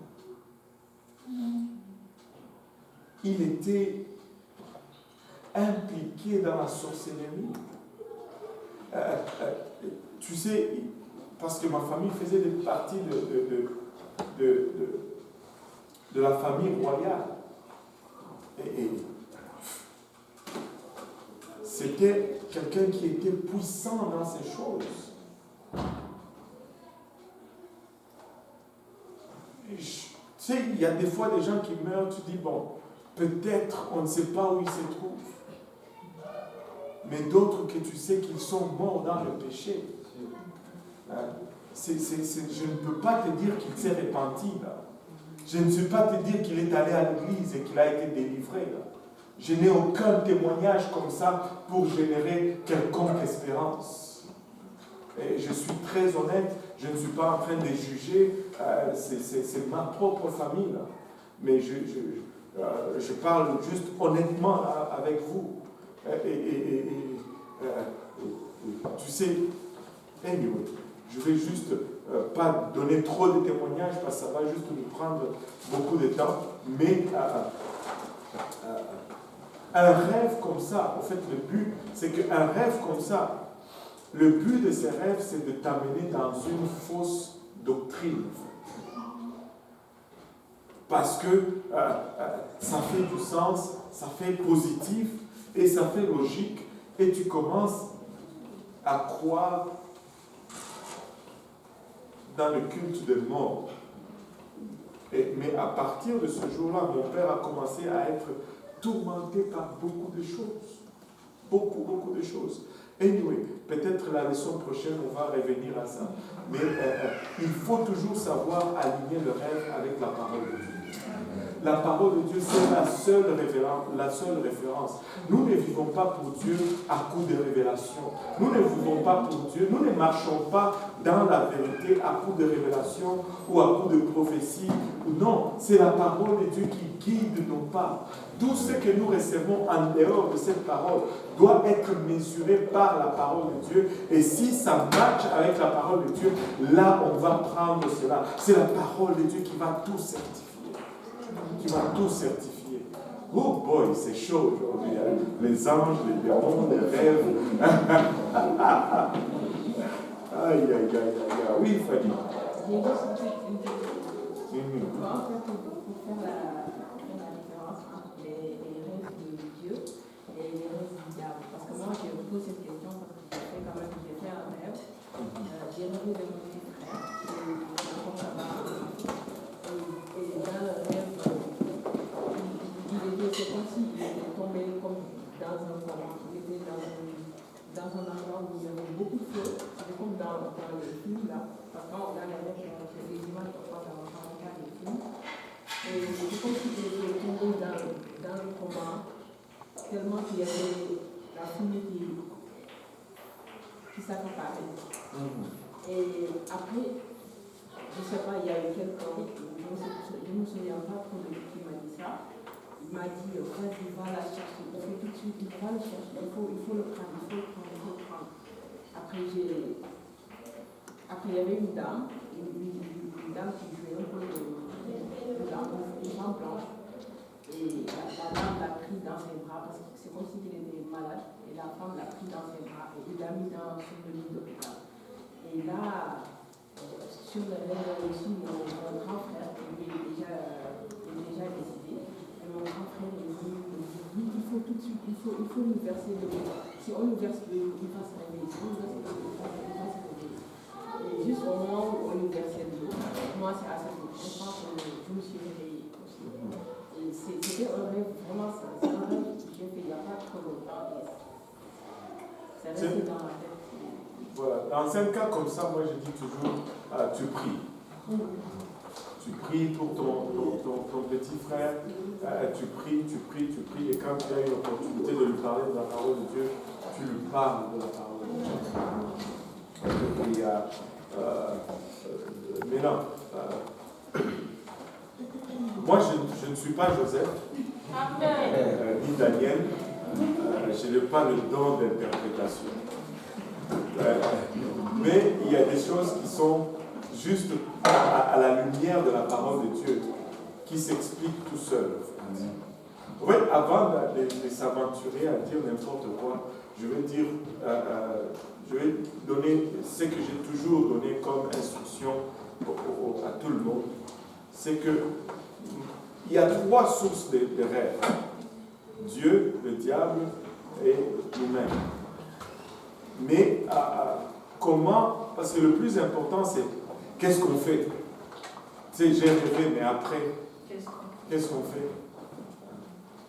Il était impliqué dans la sorcellerie. Tu sais, parce que ma famille faisait partie de la famille royale. Et c'était quelqu'un qui était puissant dans ces choses. Tu sais, il y a des fois des gens qui meurent, tu dis, bon, peut-être on ne sait pas où ils se trouvent. Mais d'autres que tu sais qu'ils sont morts dans le péché. Je ne peux pas te dire qu'il s'est repenti là. Je ne peux pas te dire qu'il est allé à l'église et qu'il a été délivré là. Je n'ai aucun témoignage comme ça pour générer quelconque espérance. Et je suis très honnête, je ne suis pas en train de juger, c'est ma propre famille là. Mais je parle juste honnêtement là, avec vous. Tu sais, anyway, je vais juste pas donner trop de témoignages parce que ça va juste nous prendre beaucoup de temps, mais un rêve comme ça, en fait le but, c'est qu'un rêve comme ça, le but de ces rêves, c'est de t'amener dans une fausse doctrine. Parce que ça fait du sens, ça fait positif et ça fait logique et tu commences à croire dans le culte des morts. Mais à partir de ce jour-là, mon père a commencé à être tourmenté par beaucoup de choses. Beaucoup de choses. Anyway, peut-être la leçon prochaine, on va revenir à ça. Mais il faut toujours savoir aligner le rêve avec la parole de Dieu. La parole de Dieu, c'est la seule référence. Nous ne vivons pas pour Dieu à coup de révélation. Nous ne vivons pas pour Dieu. Nous ne marchons pas dans la vérité à coup de révélation ou à coup de prophétie. Non, c'est la parole de Dieu qui guide nos pas. Tout ce que nous recevons en dehors de cette parole doit être mesuré par la parole de Dieu. Et si ça matche avec la parole de Dieu, là, on va prendre cela. C'est la parole de Dieu qui va tout certifier. Qui va tout certifier. Oh boy, c'est chaud aujourd'hui. Hein? Les anges, les démons, les rêves. Aïe. Oui, Fanny. J'ai juste une question. En fait, pour faire la différence entre les rêves de Dieu et les rêves du diable. Parce que moi, je me pose cette question parce que j'ai fait un rêve. J'ai rêvé de mon petit frère. Et dans le rêve, c'est comme s'il était tombé comme dans un coma. Il était dans un endroit où il y avait beaucoup de feu. C'était comme dans le film là. Parce que dans les rêves, c'est des images qu'on voit dans les films. Et c'est comme s'il était tombé dans le coma, tellement qu'il y avait la fumée qui s'accaparait. Et après, je ne sais pas, il y a eu quelqu'un, je ne me souviens pas trop de qui m'a dit ça. Il m'a dit, vas-y, va la chercher. Il fait tout de suite, il va le chercher. Il faut le prendre, il faut le prendre. Après, il y avait une dame qui jouait un peu une femme blanche. Et la dame l'a pris dans ses bras, parce que c'est comme s'il était malade. Et la femme l'a pris dans ses bras et il l'a mis sur le lit d'hôpital. Et là, sur le rêve aussi, mon grand frère, il est déjà décédé. Et mon grand frère est venu me dire, oui, il faut tout de suite, il faut nous verser de l'eau. Si on nous verse de l'eau, il va se réveiller. Si on nous verse de l'eau, il va se réveiller. Et juste au moment où on nous versait de l'eau, moi c'est à ce moment que je me suis réveillée aussi. Et c'était un rêve, vraiment, c'est un rêve que j'ai fait il n'y a pas trop longtemps. C'est resté dans ma tête. Voilà, dans un cas comme ça, moi je dis toujours, tu pries. Tu pries pour ton petit frère, tu pries, et quand tu as une opportunité de lui parler de la parole de Dieu, tu lui parles de la parole de Dieu. Mais non, moi je ne suis pas Joseph, ni Daniel, je n'ai pas le don d'interprétation. Mais il y a des choses qui sont juste à la lumière de la parole de Dieu, qui s'expliquent tout seul. En fait, avant de s'aventurer à dire n'importe quoi, je vais donner ce que j'ai toujours donné comme instruction à tout le monde. C'est que il y a 3 sources de rêves. Dieu, le diable et nous-mêmes. Mais comment, parce que le plus important c'est qu'est-ce qu'on fait? Tu sais, j'ai rêvé, mais après, qu'est-ce qu'on fait?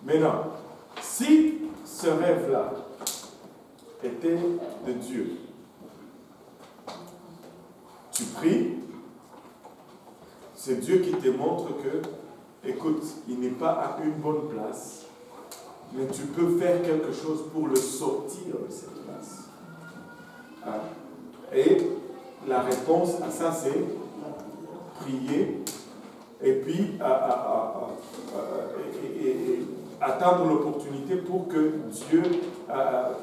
Maintenant, si ce rêve-là était de Dieu, tu pries, c'est Dieu qui te montre que, écoute, il n'est pas à une bonne place, mais tu peux faire quelque chose pour le sortir de cette place. Et la réponse à ça, c'est prier et puis attendre l'opportunité pour que Dieu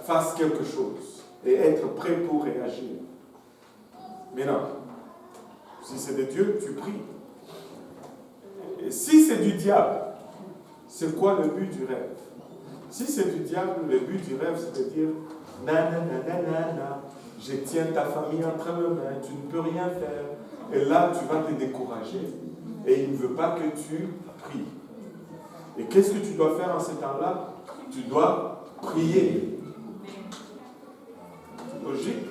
fasse quelque chose et être prêt pour réagir. Mais non, si c'est de Dieu, tu pries. Et si c'est du diable, c'est quoi le but du rêve? Si c'est du diable, le but du rêve, c'est de dire nanana, je tiens ta famille entre mes mains, tu ne peux rien faire. Et là, tu vas te décourager. Et il ne veut pas que tu pries. Et qu'est-ce que tu dois faire en ce temps-là? Tu dois prier. Logique?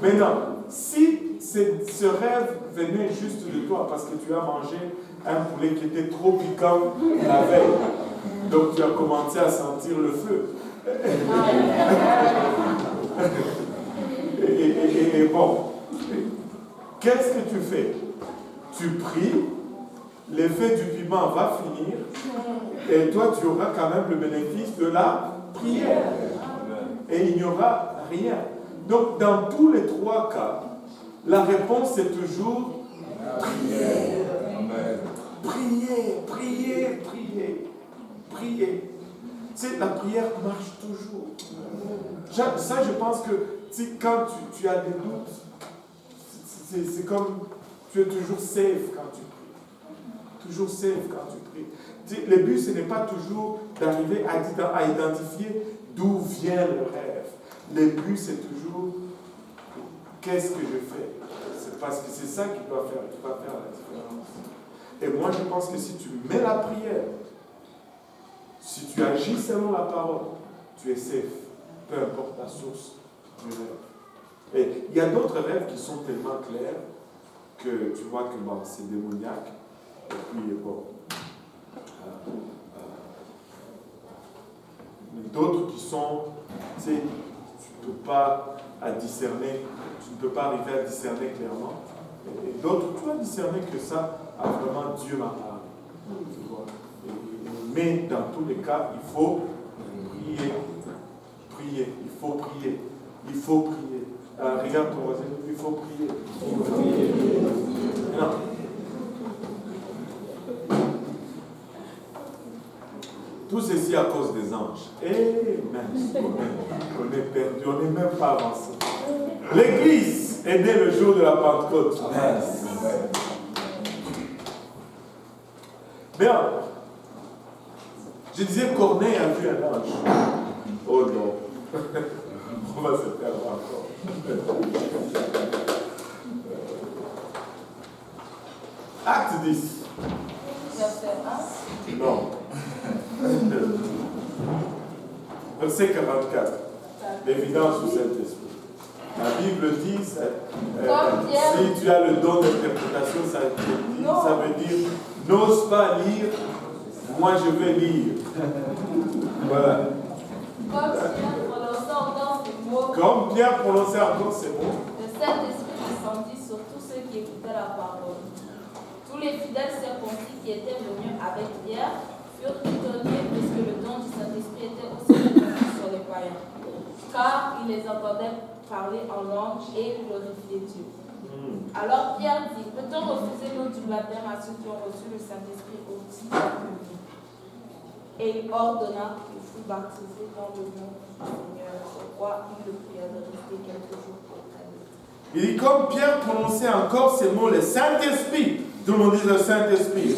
Maintenant, si ce rêve venait juste de toi parce que tu as mangé un poulet qui était trop piquant la veille, donc tu as commencé à sentir le feu. Et bon, qu'est-ce que tu fais? Tu pries, l'effet du piment va finir, et toi tu auras quand même le bénéfice de la prière. Et il n'y aura rien. Donc dans tous les 3 cas, la réponse est toujours prier. Prier. La prière marche toujours. Ça, je pense que quand tu as des doutes, c'est comme tu es toujours safe quand tu pries. Toujours safe quand tu pries. Le but, ce n'est pas toujours d'arriver à identifier d'où vient le rêve. Le but, c'est toujours qu'est-ce que je fais. C'est parce que c'est ça qui va faire la différence. Et moi, je pense que si tu mets la prière, si tu agis selon la parole, tu es safe, peu importe la source du rêve. Et il y a d'autres rêves qui sont tellement clairs que tu vois que c'est démoniaque. Et puis, bon. D'autres qui sont, tu sais, tu ne peux pas discerner, tu ne peux pas arriver à discerner clairement. Et d'autres, tu vas discerner que ça a vraiment Dieu m'a parlé. Tu vois. Mais dans tous les cas, il faut prier. Il faut prier. Regarde ton voisin, il faut prier. Non. Tout ceci à cause des anges. Et même, on est perdu, on n'est même pas avancé. L'Église est née le jour de la Pentecôte. Amen. Bien. Je disais, Corneille a vu un ange. Oh non. On va se perdre encore. Acte 10. Verset 1. Non. Verset 44. L'évidence du Saint-Esprit. La Bible dit, si tu as le don d'interprétation, ça veut dire, n'ose pas lire, moi je vais Comme lire. Voilà. Pierre prononçant autant ces mots. Comme Pierre prononçait encore ces mots, le Saint-Esprit descendit sur tous ceux qui écoutaient la parole. Tous les fidèles circoncis qui étaient venus avec Pierre furent étonnés puisque le don du Saint-Esprit était aussi répandu sur les païens, car ils les entendaient parler en langue et glorifier Dieu. Alors Pierre dit, peut-on refuser l'eau du baptême à ceux qui ont reçu le Saint-Esprit aussi? Et il ordonna qu'ils fussent baptisés dans le nom du Seigneur, sur quoi il le pria de rester quelques jours auprès d'eux. il dit comme Pierre prononçait encore ces mots, le Saint-Esprit, tout le monde dit le Saint-Esprit.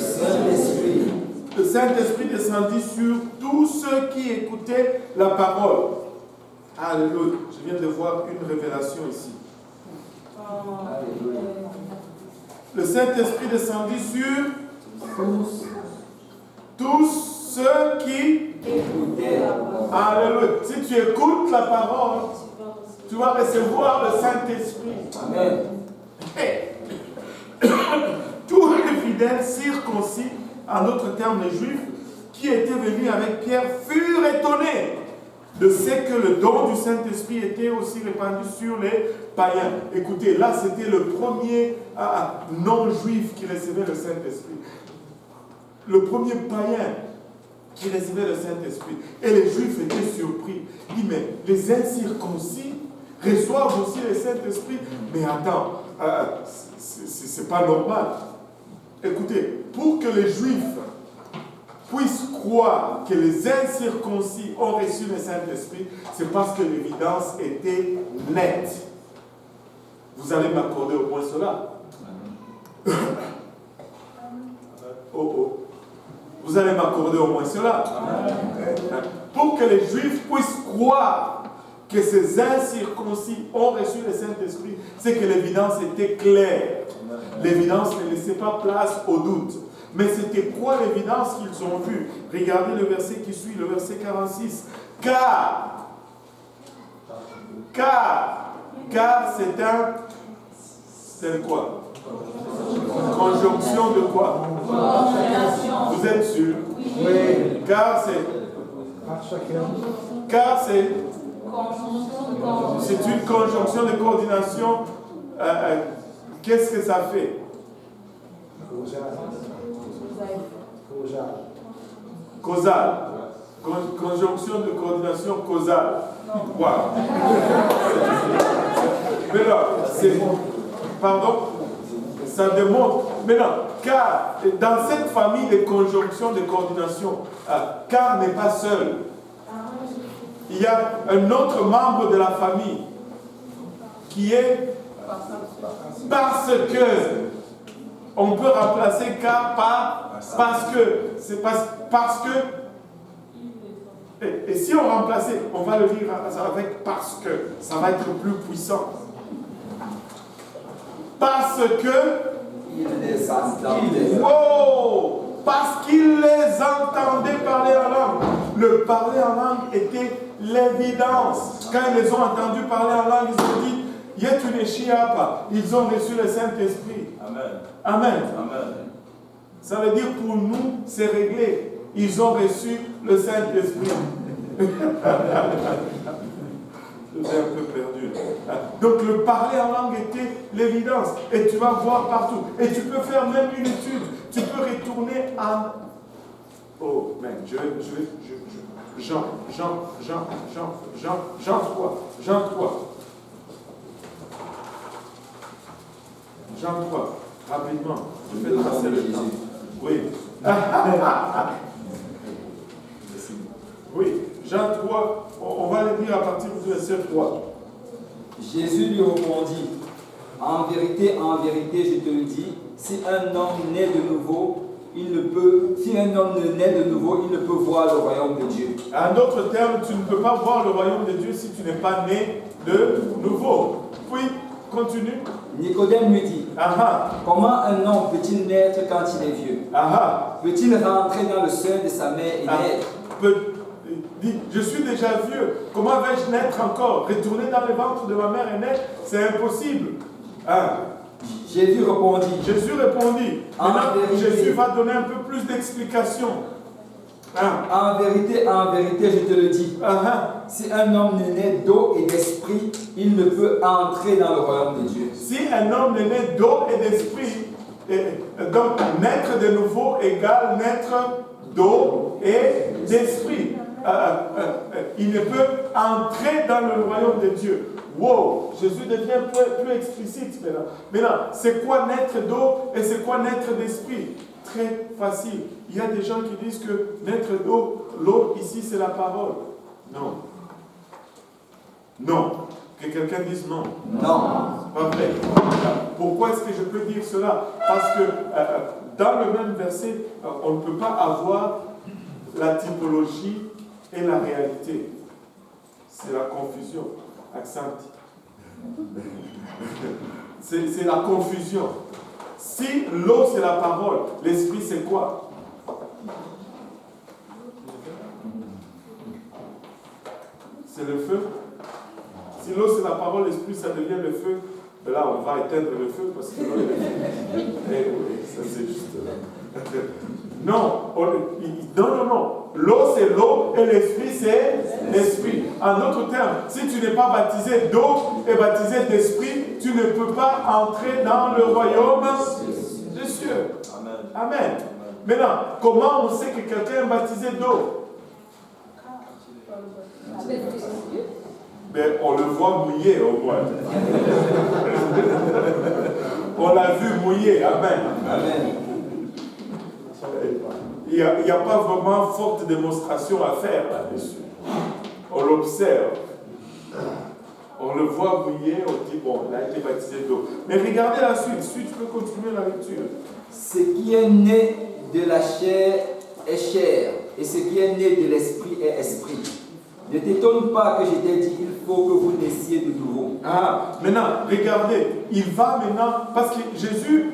Le Saint-Esprit descendit sur tous ceux qui écoutaient la parole. Alléluia. Je viens de voir une révélation ici. Le Saint-Esprit descendit sur tous ceux qui écoutaient. Alléluia. Si tu écoutes la parole, tu vas recevoir le Saint-Esprit. Amen. Tous les fidèles circoncis, en d'autres termes les Juifs, qui étaient venus avec Pierre, furent étonnés de ce que le don du Saint-Esprit était aussi répandu sur les païens. Écoutez, là c'était le premier non-juif qui recevait le Saint-Esprit. Le premier païen qui recevait le Saint-Esprit. Et les Juifs étaient surpris. Ils disent, mais les incirconcis reçoivent aussi le Saint-Esprit. Mais attends, c'est pas normal. Écoutez, pour que les Juifs puissent croire que les incirconcis ont reçu le Saint-Esprit, c'est parce que l'évidence était nette. Vous allez m'accorder au moins cela. Vous allez m'accorder au moins cela. Pour que les Juifs puissent croire que ces incirconcis ont reçu le Saint-Esprit, c'est que l'évidence était claire. L'évidence ne laissait pas place au doute. Mais c'était quoi l'évidence qu'ils ont vue? Regardez le verset qui suit, le verset 46. Car c'est quoi? Conjonction de quoi? Vous êtes sûr? Oui. Car c'est une conjonction de coordination. Qu'est-ce que ça fait? Causal. Conjonction de coordination causale. Wow. Mais là, c'est... Pardon? Ça démontre. Maintenant, car dans cette famille de conjonctions de coordination, car n'est pas seul. Il y a un autre membre de la famille qui est parce que. On peut remplacer car par parce que. C'est parce que. Et si on remplaçait, on va le lire avec parce que. Ça va être plus puissant. Parce que. Il les entendait. Wow! Parce qu'il les entendait parler en langue. Le parler en langue était l'évidence. Quand ils les ont entendus parler en langue, ils ont dit Yetuneshiapa. Ils ont reçu le Saint-Esprit. Amen. Amen. Amen. Ça veut dire pour nous, c'est réglé. Ils ont reçu le Saint-Esprit. Je vous ai un peu perdu. Donc le parler en langue était l'évidence. Et tu vas voir partout. Et tu peux faire même une étude. Tu peux retourner à... Oh, man, Jean 3. Jean 3, rapidement. Je vais tracer le temps. Oui. Oui, Jean 3, on va le lire à partir du verset 3. Jésus lui répondit, en vérité, je te le dis, si un homme naît de nouveau, il ne peut voir le royaume de Dieu. En d'autres termes, tu ne peux pas voir le royaume de Dieu si tu n'es pas né de nouveau. Puis, continue. Nicodème lui dit, comment un homme peut-il naître quand il est vieux? Peut-il rentrer dans le sein de sa mère et naître? Je suis déjà vieux. Comment vais-je naître encore? Retourner dans le ventre de ma mère et naître, c'est impossible. Jésus répondit. Maintenant, Jésus va donner un peu plus d'explications. En vérité, je te le dis. Si un homme n'est né d'eau et d'esprit, il ne peut entrer dans le royaume de Dieu. Si un homme est né d'eau et d'esprit, donc naître de nouveau égale naître d'eau et d'esprit. Il ne peut entrer dans le royaume de Dieu. Wow, Jésus devient plus explicite maintenant. Maintenant, c'est quoi naître d'eau et c'est quoi naître d'esprit? Très facile. Il y a des gens qui disent que naître d'eau, l'eau ici c'est la parole. Non. Non. Que quelqu'un dise non. Non. Pas vrai. Pourquoi est-ce que je peux dire cela? Parce que dans le même verset, on ne peut pas avoir la typologie et la réalité. C'est la confusion. Accent. C'est la confusion. Si l'eau c'est la parole, l'esprit c'est quoi? C'est le feu. Si l'eau c'est la parole, l'esprit ça devient le feu. Mais là on va éteindre le feu parce que l'eau est... Eh oui, ça c'est juste... Non, non. L'eau c'est l'eau et l'esprit c'est l'esprit. En d'autres termes, si tu n'es pas baptisé d'eau et baptisé d'esprit, tu ne peux pas entrer dans le royaume des cieux. Amen. Maintenant, comment on sait que quelqu'un est baptisé d'eau? Mais on le voit mouillé au moins. On l'a vu mouillé. Amen. Amen. Il n'y a pas vraiment forte démonstration à faire là-dessus. On l'observe. On le voit mouillé, on dit, bon, il a été baptisé d'eau. Mais regardez la suite. Suite, je peux continuer la lecture. Ce qui est né de la chair est chair, et ce qui est né de l'esprit est esprit. Ne t'étonne pas que je t'ai dit, il faut que vous naissiez de nouveau. Maintenant, regardez, il va maintenant, parce que Jésus,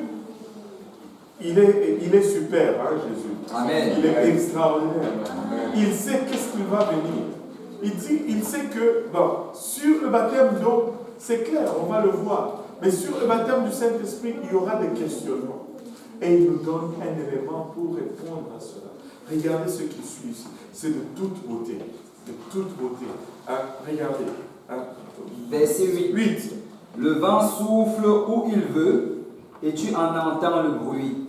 il est super, hein, Jésus. Amen. Il est extraordinaire. Amen. Il sait qu'est-ce qui va venir. Il sait que, bon, sur le baptême d'eau, c'est clair, on va le voir. Mais sur le baptême du Saint-Esprit, il y aura des questionnements. Et il nous donne un élément pour répondre à cela. Regardez ce qui suit ici. C'est de toute beauté. De toute beauté. Regardez. Verset 8. 8. Le vent souffle où il veut, et tu en entends le bruit.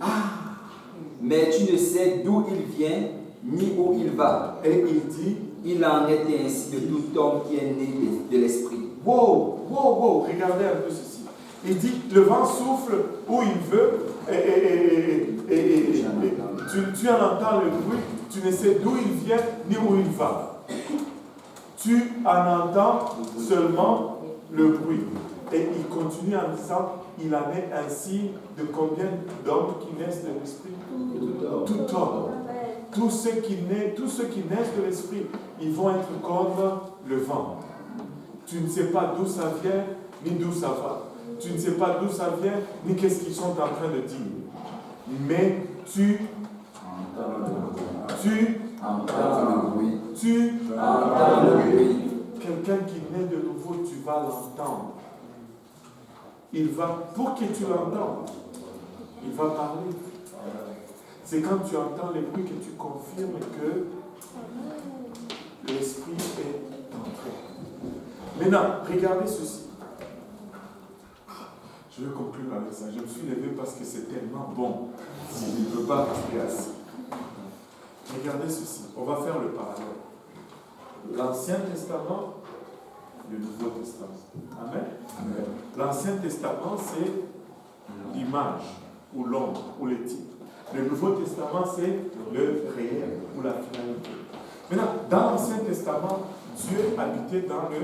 Mais tu ne sais d'où il vient, ni où il va. Et il dit, il en est ainsi de tout homme qui est né de l'esprit. Wow, regardez un peu ceci. Il dit, le vent souffle où il veut, et tu en entends le bruit, tu ne sais d'où il vient, ni où il va. Tu en entends seulement le bruit. Et il continue en disant, il en est ainsi de combien d'hommes qui naissent de l'esprit? Tout homme. Tous ceux qui naissent de l'esprit, ils vont être comme le vent. Tu ne sais pas d'où ça vient, ni d'où ça va. Tu ne sais pas d'où ça vient, ni qu'est-ce qu'ils sont en train de dire. Mais tu entends le bruit. Quelqu'un qui naît de nouveau, tu vas l'entendre. Pour que tu l'entendes, il va parler. C'est quand tu entends les bruits que tu confirmes que l'esprit est entré. Maintenant, regardez ceci. Je vais conclure avec ça. Je me suis levé parce que c'est tellement bon. Je ne peux pas rester assis. Regardez ceci. On va faire le parallèle. L'Ancien Testament, le Nouveau Testament. Amen. Amen. L'Ancien Testament, c'est l'image, ou l'ombre, ou le type. Le Nouveau Testament, c'est le réel, ou la finalité. Maintenant, dans l'Ancien Testament, Dieu habitait dans le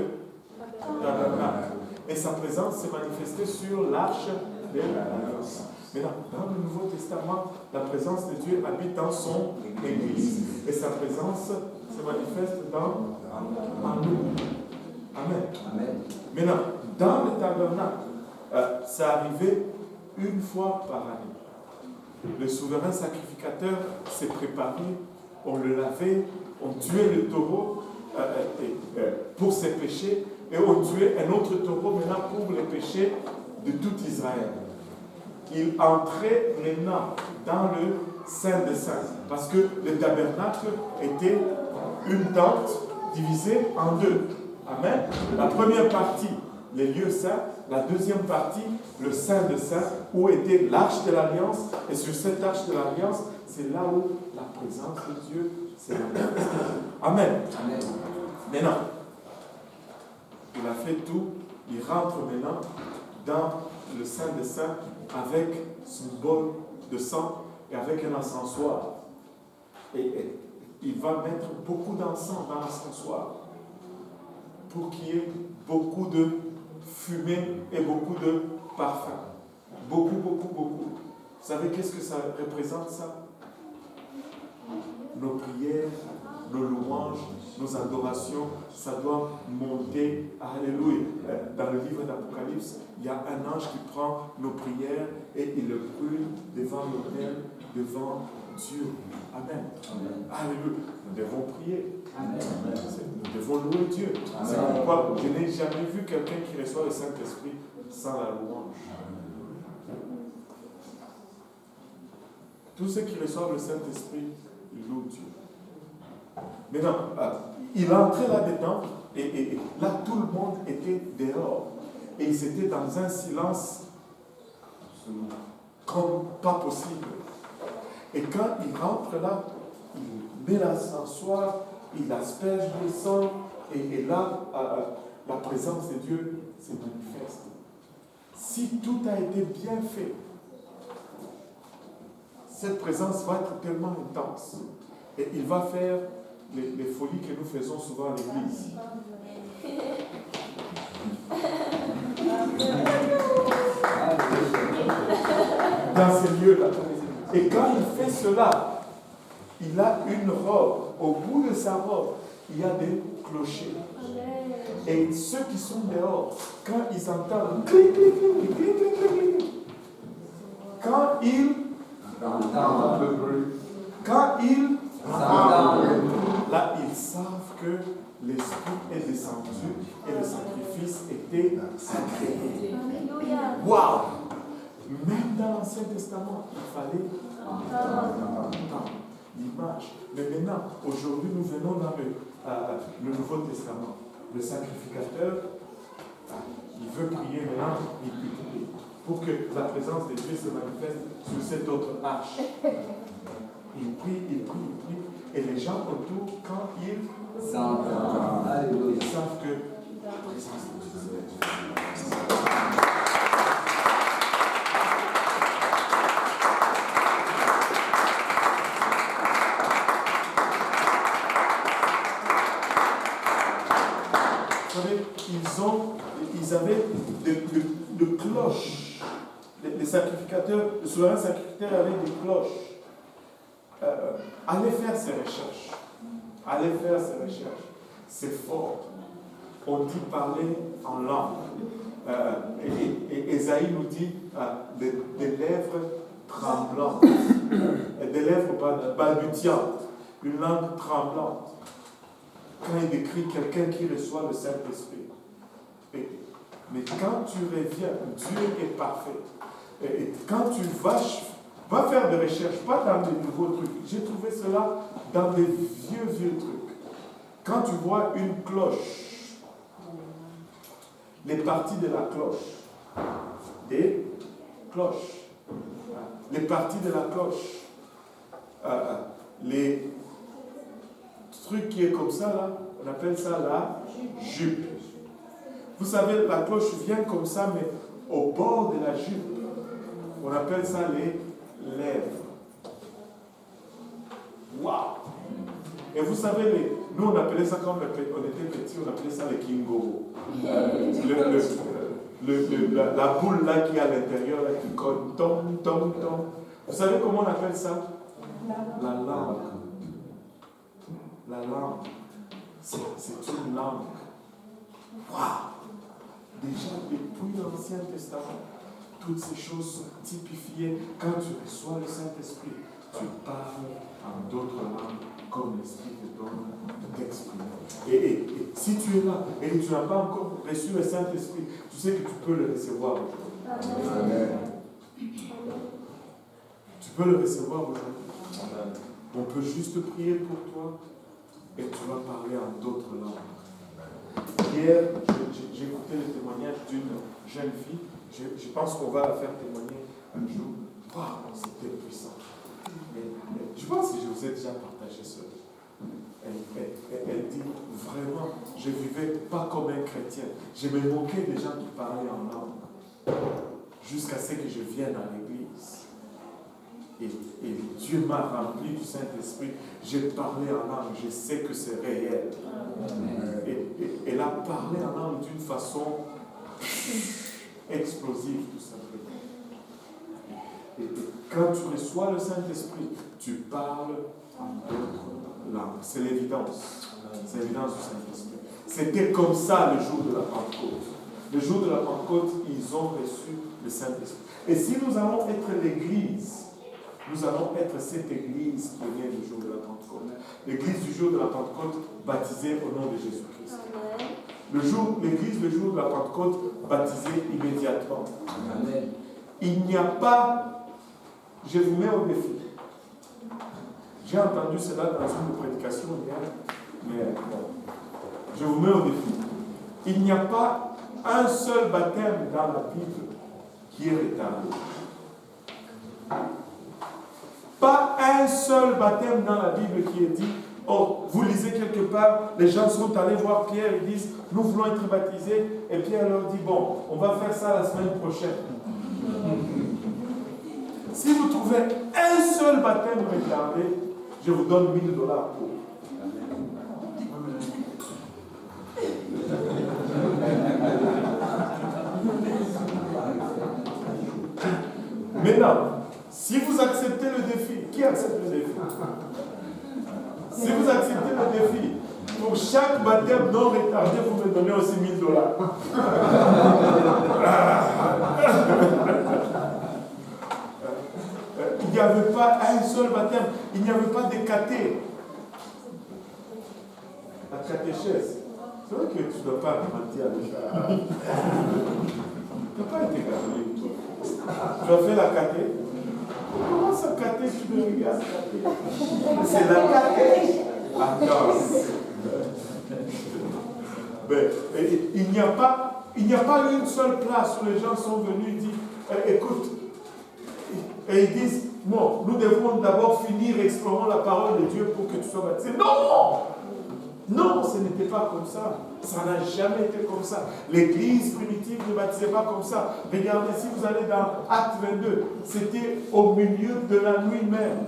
tabernacle. Et sa présence s'est manifestée sur l'arche de l'alliance. Maintenant, dans le Nouveau Testament, la présence de Dieu habite dans son Église. Et sa présence se manifeste en nous. Amen. Amen. Maintenant, dans le tabernacle, ça arrivait une fois par année. Le souverain sacrificateur s'est préparé, on le lavait, on tuait le taureau pour ses péchés, et on tuait un autre taureau maintenant pour les péchés de tout Israël. Il entrait maintenant dans le Saint des Saints. Parce que le tabernacle était une tente divisée en deux. Amen. La première partie, les lieux saints. La deuxième partie, le Saint des Saints, où était l'arche de l'Alliance. Et sur cette arche de l'Alliance, c'est là où la présence de Dieu s'est manifestée. Amen. Amen. Maintenant, il a fait tout. Il rentre maintenant dans le Saint des Saints avec son bol de sang et avec un encensoir. Et il va mettre beaucoup d'encens dans l'encensoir pour qu'il y ait beaucoup de fumée et beaucoup de parfum. Beaucoup, beaucoup, beaucoup. Vous savez qu'est-ce que ça représente, ça? Nos prières, nos louanges, nos adorations, ça doit monter. Alléluia. Dans le livre d'Apocalypse, il y a un ange qui prend nos prières et il le brûle devant l'autel, devant Dieu. Amen. Amen. Alléluia. Nous devons prier. Amen. Nous devons louer Dieu. C'est pourquoi je n'ai jamais vu quelqu'un qui reçoit le Saint-Esprit sans la louange. Tous ceux qui reçoivent le Saint-Esprit, ils louent Dieu. Maintenant, il est entré là-dedans et là, tout le monde était dehors. Et ils étaient dans un silence comme pas possible. Et quand il rentre là, il met l'ascensoir, il asperge le sang, et là, la présence de Dieu se manifeste. Si tout a été bien fait, cette présence va être tellement intense. Et il va faire les folies que nous faisons souvent à l'église. Dans ces lieux-là. Et quand il fait cela, il a une robe. Au bout de sa robe, il y a des clochers. Et ceux qui sont dehors, quand ils entendent clic, clic, clic, clic, clic, clic, clic, quand ils là, ils savent que l'Esprit est descendu et le sacrifice était sacré. Waouh! Même dans l'Ancien Testament, il fallait entendre l'image. Mais maintenant, aujourd'hui, nous venons dans le Nouveau Testament. Le sacrificateur, il veut prier maintenant, il prie pour que la présence de Dieu se manifeste sur cette autre arche. Il prie, il prie, il prie. Et les gens autour, quand ils savent que la présence de Dieu se manifeste. Vous savez, ils avaient de cloches. Les sacrificateurs, le souverain sacrificateur avait des cloches. Allez faire ces recherches. Allez faire ces recherches. C'est fort. On dit parler en langue. Et Esaïe nous dit des lèvres tremblantes. Des lèvres balbutiantes. Une langue tremblante. Quand il décrit quelqu'un qui reçoit le Saint-Esprit. Mais quand tu reviens, Dieu est parfait. Et quand tu vas faire des recherches, pas dans des nouveaux trucs. J'ai trouvé cela dans des vieux trucs. Quand tu vois une cloche, les parties de la cloche, des cloches, les parties de la cloche, les trucs qui est comme ça là, on appelle ça la jupe. Vous savez, la cloche vient comme ça, mais au bord de la jupe, on appelle ça les lèvres. Waouh! Et vous savez, nous on appelait ça quand on était petits, on appelait ça les kingo. La boule là qui est à l'intérieur, là, qui colle, tom, tom, tom. Vous savez comment on appelle ça? La langue. La langue. C'est une langue. Waouh! Déjà, depuis l'Ancien Testament, toutes ces choses sont typifiées. Quand tu reçois le Saint-Esprit, tu parles en d'autres langues, comme l'Esprit te donne de t'exprimer. Et si tu es là et que tu n'as pas encore reçu le Saint-Esprit, tu sais que tu peux le recevoir aujourd'hui. Tu peux le recevoir aujourd'hui. On peut juste prier pour toi et tu vas parler en d'autres langues. Hier, j'ai écouté le témoignage d'une jeune fille. Je pense qu'on va la faire témoigner un jour. Waouh, c'était puissant. Je pense que je vous ai déjà partagé cela. Elle dit vraiment, je ne vivais pas comme un chrétien. Je me moquais des gens qui parlaient en langue. Jusqu'à ce que je vienne à l'église. Et Dieu m'a rempli du Saint-Esprit. J'ai parlé en langue, je sais que c'est réel. Et elle a parlé en langue d'une façon explosive, tout simplement. Et quand tu reçois le Saint-Esprit, tu parles en d'autres langues. C'est l'évidence. C'est l'évidence du Saint-Esprit. C'était comme ça le jour de la Pentecôte. Le jour de la Pentecôte, ils ont reçu le Saint-Esprit. Et si nous allons être l'Église, nous allons être cette Église qui est née le jour de la Pentecôte. L'Église du jour de la Pentecôte baptisée au nom de Jésus-Christ. L'Église le jour de la Pentecôte baptisée immédiatement. Amen. Il n'y a pas, je vous mets au défi. J'ai entendu cela dans une prédication hier, mais bon, je vous mets au défi. Il n'y a pas un seul baptême dans la Bible qui est retardé. Pas un seul baptême dans la Bible qui est dit, oh, vous lisez quelque part, les gens sont allés voir Pierre, ils disent, nous voulons être baptisés, et Pierre leur dit, bon, on va faire ça la semaine prochaine. Si vous trouvez un seul baptême retardé, je vous donne $1000 pour. Maintenant, si vous acceptez le défi, qui accepte le défi? Si vous acceptez le défi, pour chaque baptême non retardé, vous me donnez aussi $1000. Il n'y avait pas un seul baptême, il n'y avait pas de caté. La catéchèse. C'est vrai que tu ne dois pas mentir avec ça. Tu n'as pas été catholique, toi. Tu as fait la caté. Comment ça caté, tu me regardes caté? C'est la caté. Attends. Mais, il n'y a pas une seule place où les gens sont venus et disent, écoute, et ils disent, non, nous devons d'abord finir explorant la parole de Dieu pour que tu sois baptisé. Non! Non, ce n'était pas comme ça. Ça n'a jamais été comme ça. L'église primitive ne baptisait pas comme ça. Regardez, si vous allez dans Acte 22, c'était au milieu de la nuit même.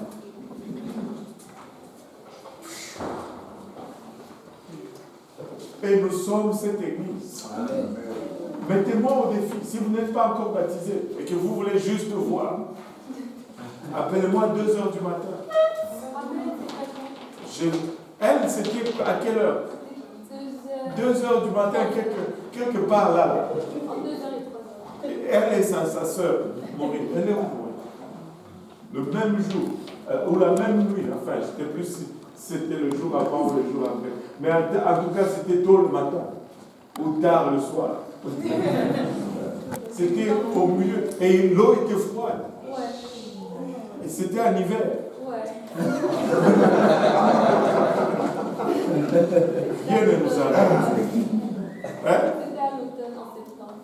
Et nous sommes cette église. Amen. Mettez-moi au défi. Si vous n'êtes pas encore baptisé et que vous voulez juste voir, appelez-moi à 2h du matin. Elle, c'était à quelle heure? 2h du matin, quelque part là. Elle et sa soeur, Maureen. Elle est où, Maureen? Le même jour, ou la même nuit, enfin, je ne sais plus si c'était le jour avant ou le jour après. Mais en tout cas, c'était tôt le matin, ou tard le soir. C'était au milieu. Et l'eau était froide. Et c'était en hiver. Rien ne nous arrête. Hein?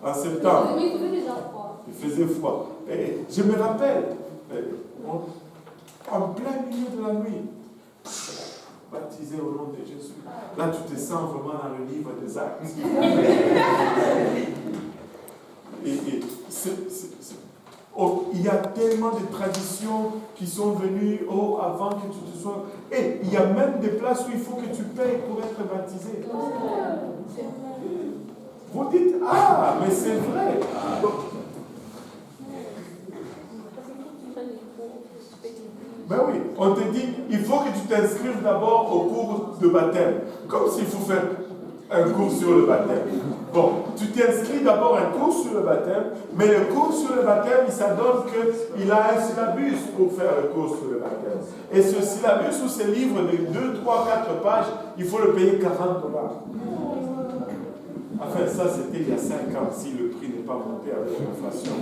En septembre. Il faisait froid. Et je me rappelle, en plein milieu de la nuit, baptisé au nom de Jésus. Là, tu te sens vraiment dans le livre des Actes. Il y a tellement de traditions qui sont venues avant que tu te sois. Et il y a même des places où il faut que tu payes pour être baptisé. Vous dites, ah, mais c'est vrai. Ben oui, on te dit, il faut que tu t'inscrives d'abord au cours de baptême. Comme s'il faut faire un cours sur le baptême. Bon, tu t'inscris d'abord un cours sur le baptême, mais le cours sur le baptême, ça donne qu'il a un syllabus pour faire le cours sur le baptême. Et ce syllabus ou ce livre de 2, 3, 4 pages, il faut le payer $40. Enfin, ça, c'était il y a 5 ans, si le prix n'est pas monté avec l'inflation.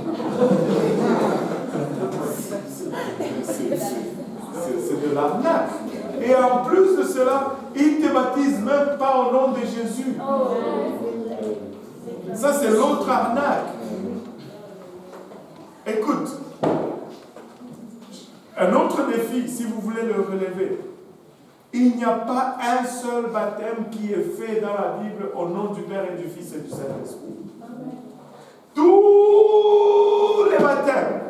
c'est de l'arnaque. Et en plus de cela, ils ne te baptisent même pas au nom de Jésus. Ça, c'est l'autre arnaque. Écoute, un autre défi, si vous voulez le relever, il n'y a pas un seul baptême qui est fait dans la Bible au nom du Père et du Fils et du Saint-Esprit. Tous les baptêmes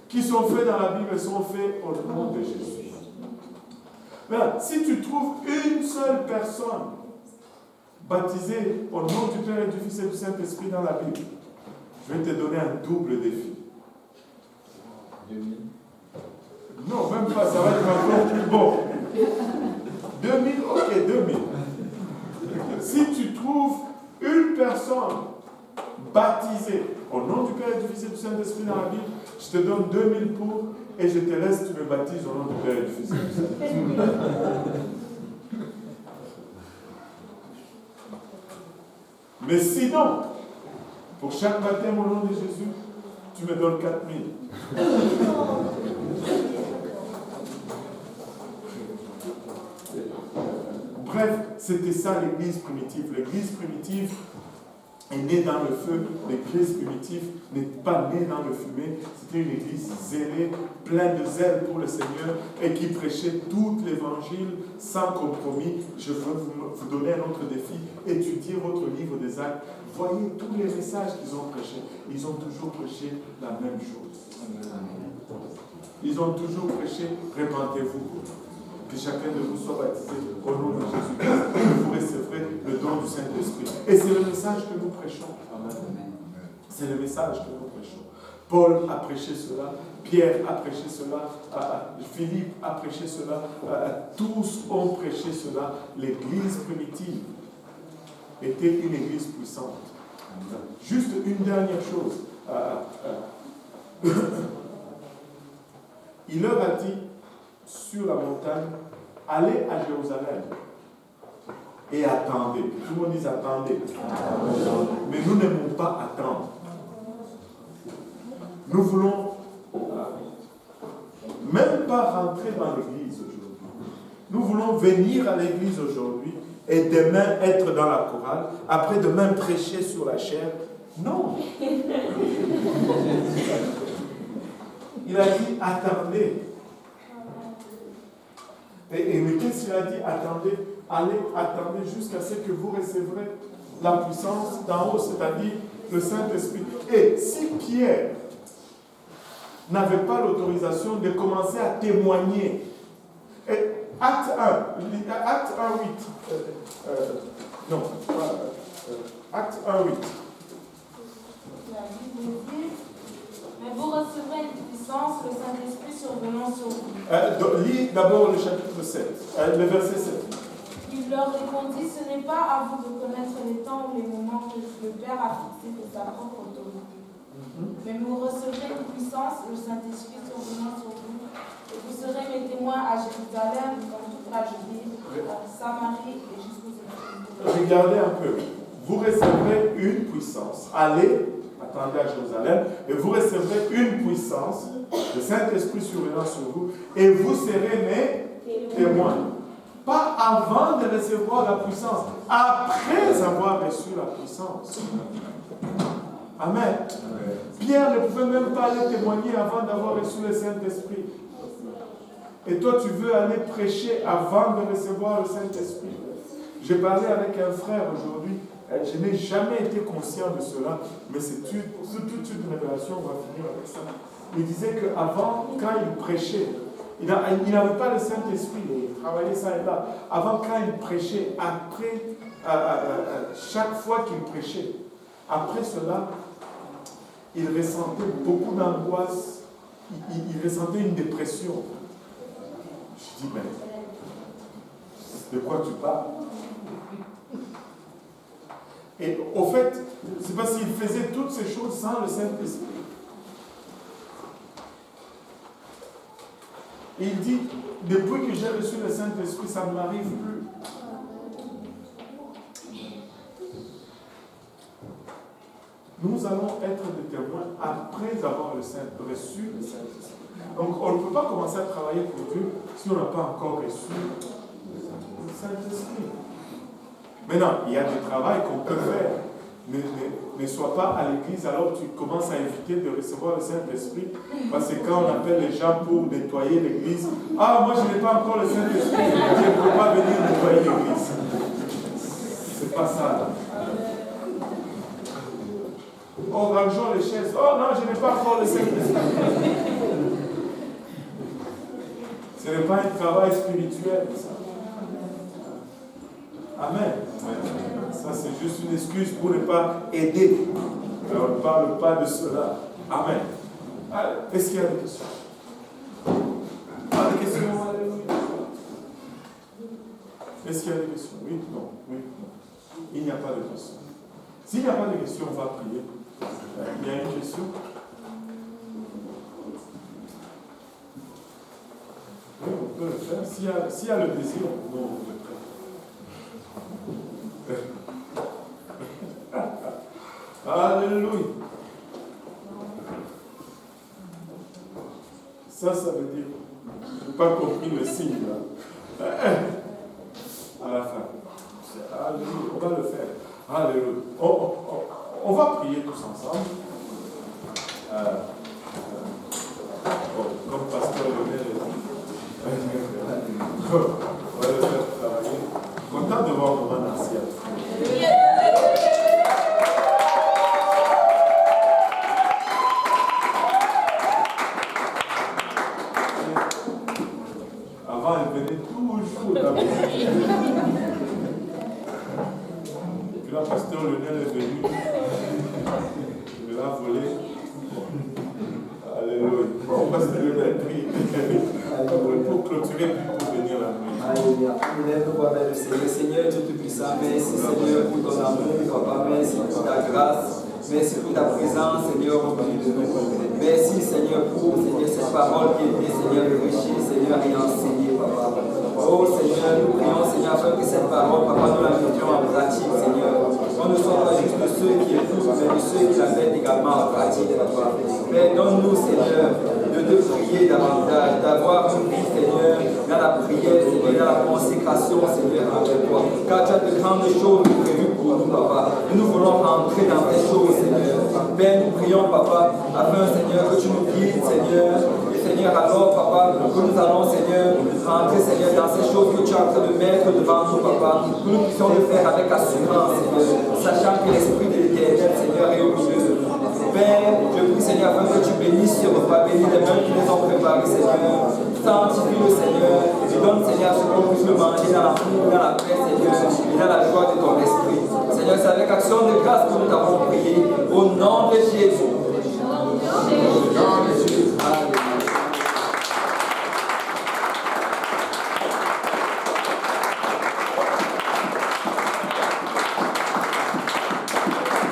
qui sont faits dans la Bible sont faits au nom de Jésus. Maintenant, si tu trouves une seule personne baptisée au nom du Père et du Fils et du Saint-Esprit dans la Bible, je vais te donner un double défi. 2000. Non, même pas, ça va être encore plus bon. 2000, ok, 2000. Si tu trouves une personne baptisée au nom du Père et du Fils et du Saint-Esprit dans la Bible, je te donne 2000 pour et je te laisse, tu me baptises au nom du Père et du Fils et du Saint-Esprit. Mais sinon, pour chaque baptême au nom de Jésus, tu me donnes 4000. Bref, c'était ça l'église primitive. L'église primitive est née dans le feu. L'église primitive n'est pas née dans le fumée. C'était une église zélée, pleine de zèle pour le Seigneur et qui prêchait tout l'évangile sans compromis. Je veux vous donner un autre défi. Étudiez votre livre des Actes. Voyez tous les messages qu'ils ont prêchés. Ils ont toujours prêché la même chose. Ils ont toujours prêché, répentez-vous. Que chacun de vous soit baptisé au nom de Jésus-Christ, que vous recevrez le don du Saint-Esprit. Et c'est le message que nous prêchons. C'est le message que nous prêchons. Paul a prêché cela, Pierre a prêché cela, Philippe a prêché cela, tous ont prêché cela. L'église primitive était une église puissante. Juste une dernière chose. Il leur a dit sur la montagne, allez à Jérusalem et attendez. Tout le monde dit attendez. Mais nous n'aimons pas attendre. Nous voulons même pas rentrer dans l'église aujourd'hui. Nous voulons venir à l'église aujourd'hui et demain être dans la chorale, après demain prêcher sur la chair. Non. Il a dit attendez. Et mais qu'est-ce qu'il a dit? Attendez, allez, attendez jusqu'à ce que vous recevrez la puissance d'en haut, c'est-à-dire le Saint-Esprit. Et si Pierre n'avait pas l'autorisation de commencer à témoigner, et acte 1, acte 1, 8, non, acte 1, 8. La Bible dit, mais vous recevrez une puissance, le Saint-Esprit survenant sur vous. Lis d'abord le chapitre 7, le verset 7. Il leur répondit, ce n'est pas à vous de connaître les temps ou les moments que le Père a fixés de sa propre autorité. Mais vous recevrez une puissance, le Saint-Esprit survenant sur vous, et vous serez mes témoins à Jérusalem, dans toute la Judée, à Samarie et jusqu'aux extrémités. Regardez un peu. Vous recevrez une puissance. Allez, attendez à Jérusalem, et vous recevrez une puissance, le Saint-Esprit survenant sur vous, et vous serez mes témoins. Pas avant de recevoir la puissance, après avoir reçu la puissance. Amen. Pierre ne pouvait même pas aller témoigner avant d'avoir reçu le Saint-Esprit. Et toi, tu veux aller prêcher avant de recevoir le Saint-Esprit. J'ai parlé avec un frère aujourd'hui. Je n'ai jamais été conscient de cela, mais c'est toute une révélation, on va finir avec ça. Il disait qu'avant, quand il prêchait, il n'avait pas le Saint-Esprit, il travaillait ça et là. Avant, quand il prêchait, après, chaque fois qu'il prêchait, après cela, il ressentait beaucoup d'angoisse, il ressentait une dépression. Je dis, mais de quoi tu parles? Et au fait, c'est parce qu'il faisait toutes ces choses sans le Saint-Esprit. Et il dit, depuis que j'ai reçu le Saint-Esprit, ça ne m'arrive plus. Nous allons être des témoins après avoir reçu le Saint-Esprit. Donc on ne peut pas commencer à travailler pour Dieu si on n'a pas encore reçu le Saint-Esprit. Maintenant, il y a du travail qu'on peut faire. Ne sois pas à l'église alors tu commences à éviter de recevoir le Saint-Esprit. Parce que quand on appelle les gens pour nettoyer l'église, ah, moi je n'ai pas encore le Saint-Esprit, je ne peux pas venir nettoyer l'église. C'est pas ça. Oh, rangeons les chaises. Oh non, je n'ai pas encore le Saint-Esprit. Ce n'est pas un travail spirituel, ça. Amen. Ça, c'est juste une excuse pour ne pas aider. Alors, on ne parle pas de cela. Amen. Est-ce qu'il y a des questions? Pas de questions? Est-ce qu'il y a des questions? Oui, non. Oui, non. Il n'y a pas de questions. S'il n'y a pas de questions, on va prier. Il y a une question? Oui, on peut le faire. S'il y a le désir, on peut le faire. Alléluia. Ça veut dire, je n'ai pas compris le signe là. À la fin. Alléluia, on va le faire. Alléluia. On va prier tous ensemble. Comme pasteur Lionel a dit. On va le faire travailler. Content de voir mon ancien. Avant, elle venait toujours d'abord. Et puis là, pasteur Lionel est venu. Il l'a volé. Alléluia. Bon, pasteur Lionel prie. Pour clôturer, puis pour venir la nuit. Alléluia. On lève nos voix vers le Seigneur. Seigneur, Dieu Tout-Puissant, merci Seigneur pour ton amour, Papa, merci pour ta grâce, merci pour ta présence, Seigneur, au milieu de nous. Merci Seigneur pour cette parole qui est venue, Seigneur, prêcher, Seigneur, et enseigner, Papa. Oh Seigneur, nous prions, Seigneur, afin que cette parole, Papa, nous la mettions en pratique, Seigneur. On ne soit pas juste de ceux qui écoutent, mais de ceux qui la mettent également en pratique, Papa. Mais donne-nous, Seigneur, de te prier davantage, d'avoir une vie, Seigneur, dans la prière, Seigneur, dans la consécration, Seigneur, avec toi. Car tu as de grandes choses prévues pour nous, Papa. Nous voulons rentrer dans tes choses, Seigneur. Père, nous prions, Papa, afin, Seigneur, que tu nous guides, Seigneur. Et Seigneur, alors, Papa, que nous allons, Seigneur, rentrer, Seigneur, dans ces choses que tu es en train de mettre devant nous, Papa. Que nous puissions le faire avec assurance, Seigneur, sachant que l'Esprit de l'Éternel, Seigneur, est au milieu de nous. Père, je prie, Seigneur, afin que tu bénisses ce repas, bénis les mains qui les ont préparés, Seigneur. Sanctifie-le, Seigneur, et donne, Seigneur, ce qu'on puisse le manger dans l'amour, dans la paix, Seigneur, et dans la joie de ton esprit. Seigneur, c'est avec action de grâce que nous t'avons prié, au nom de Jésus.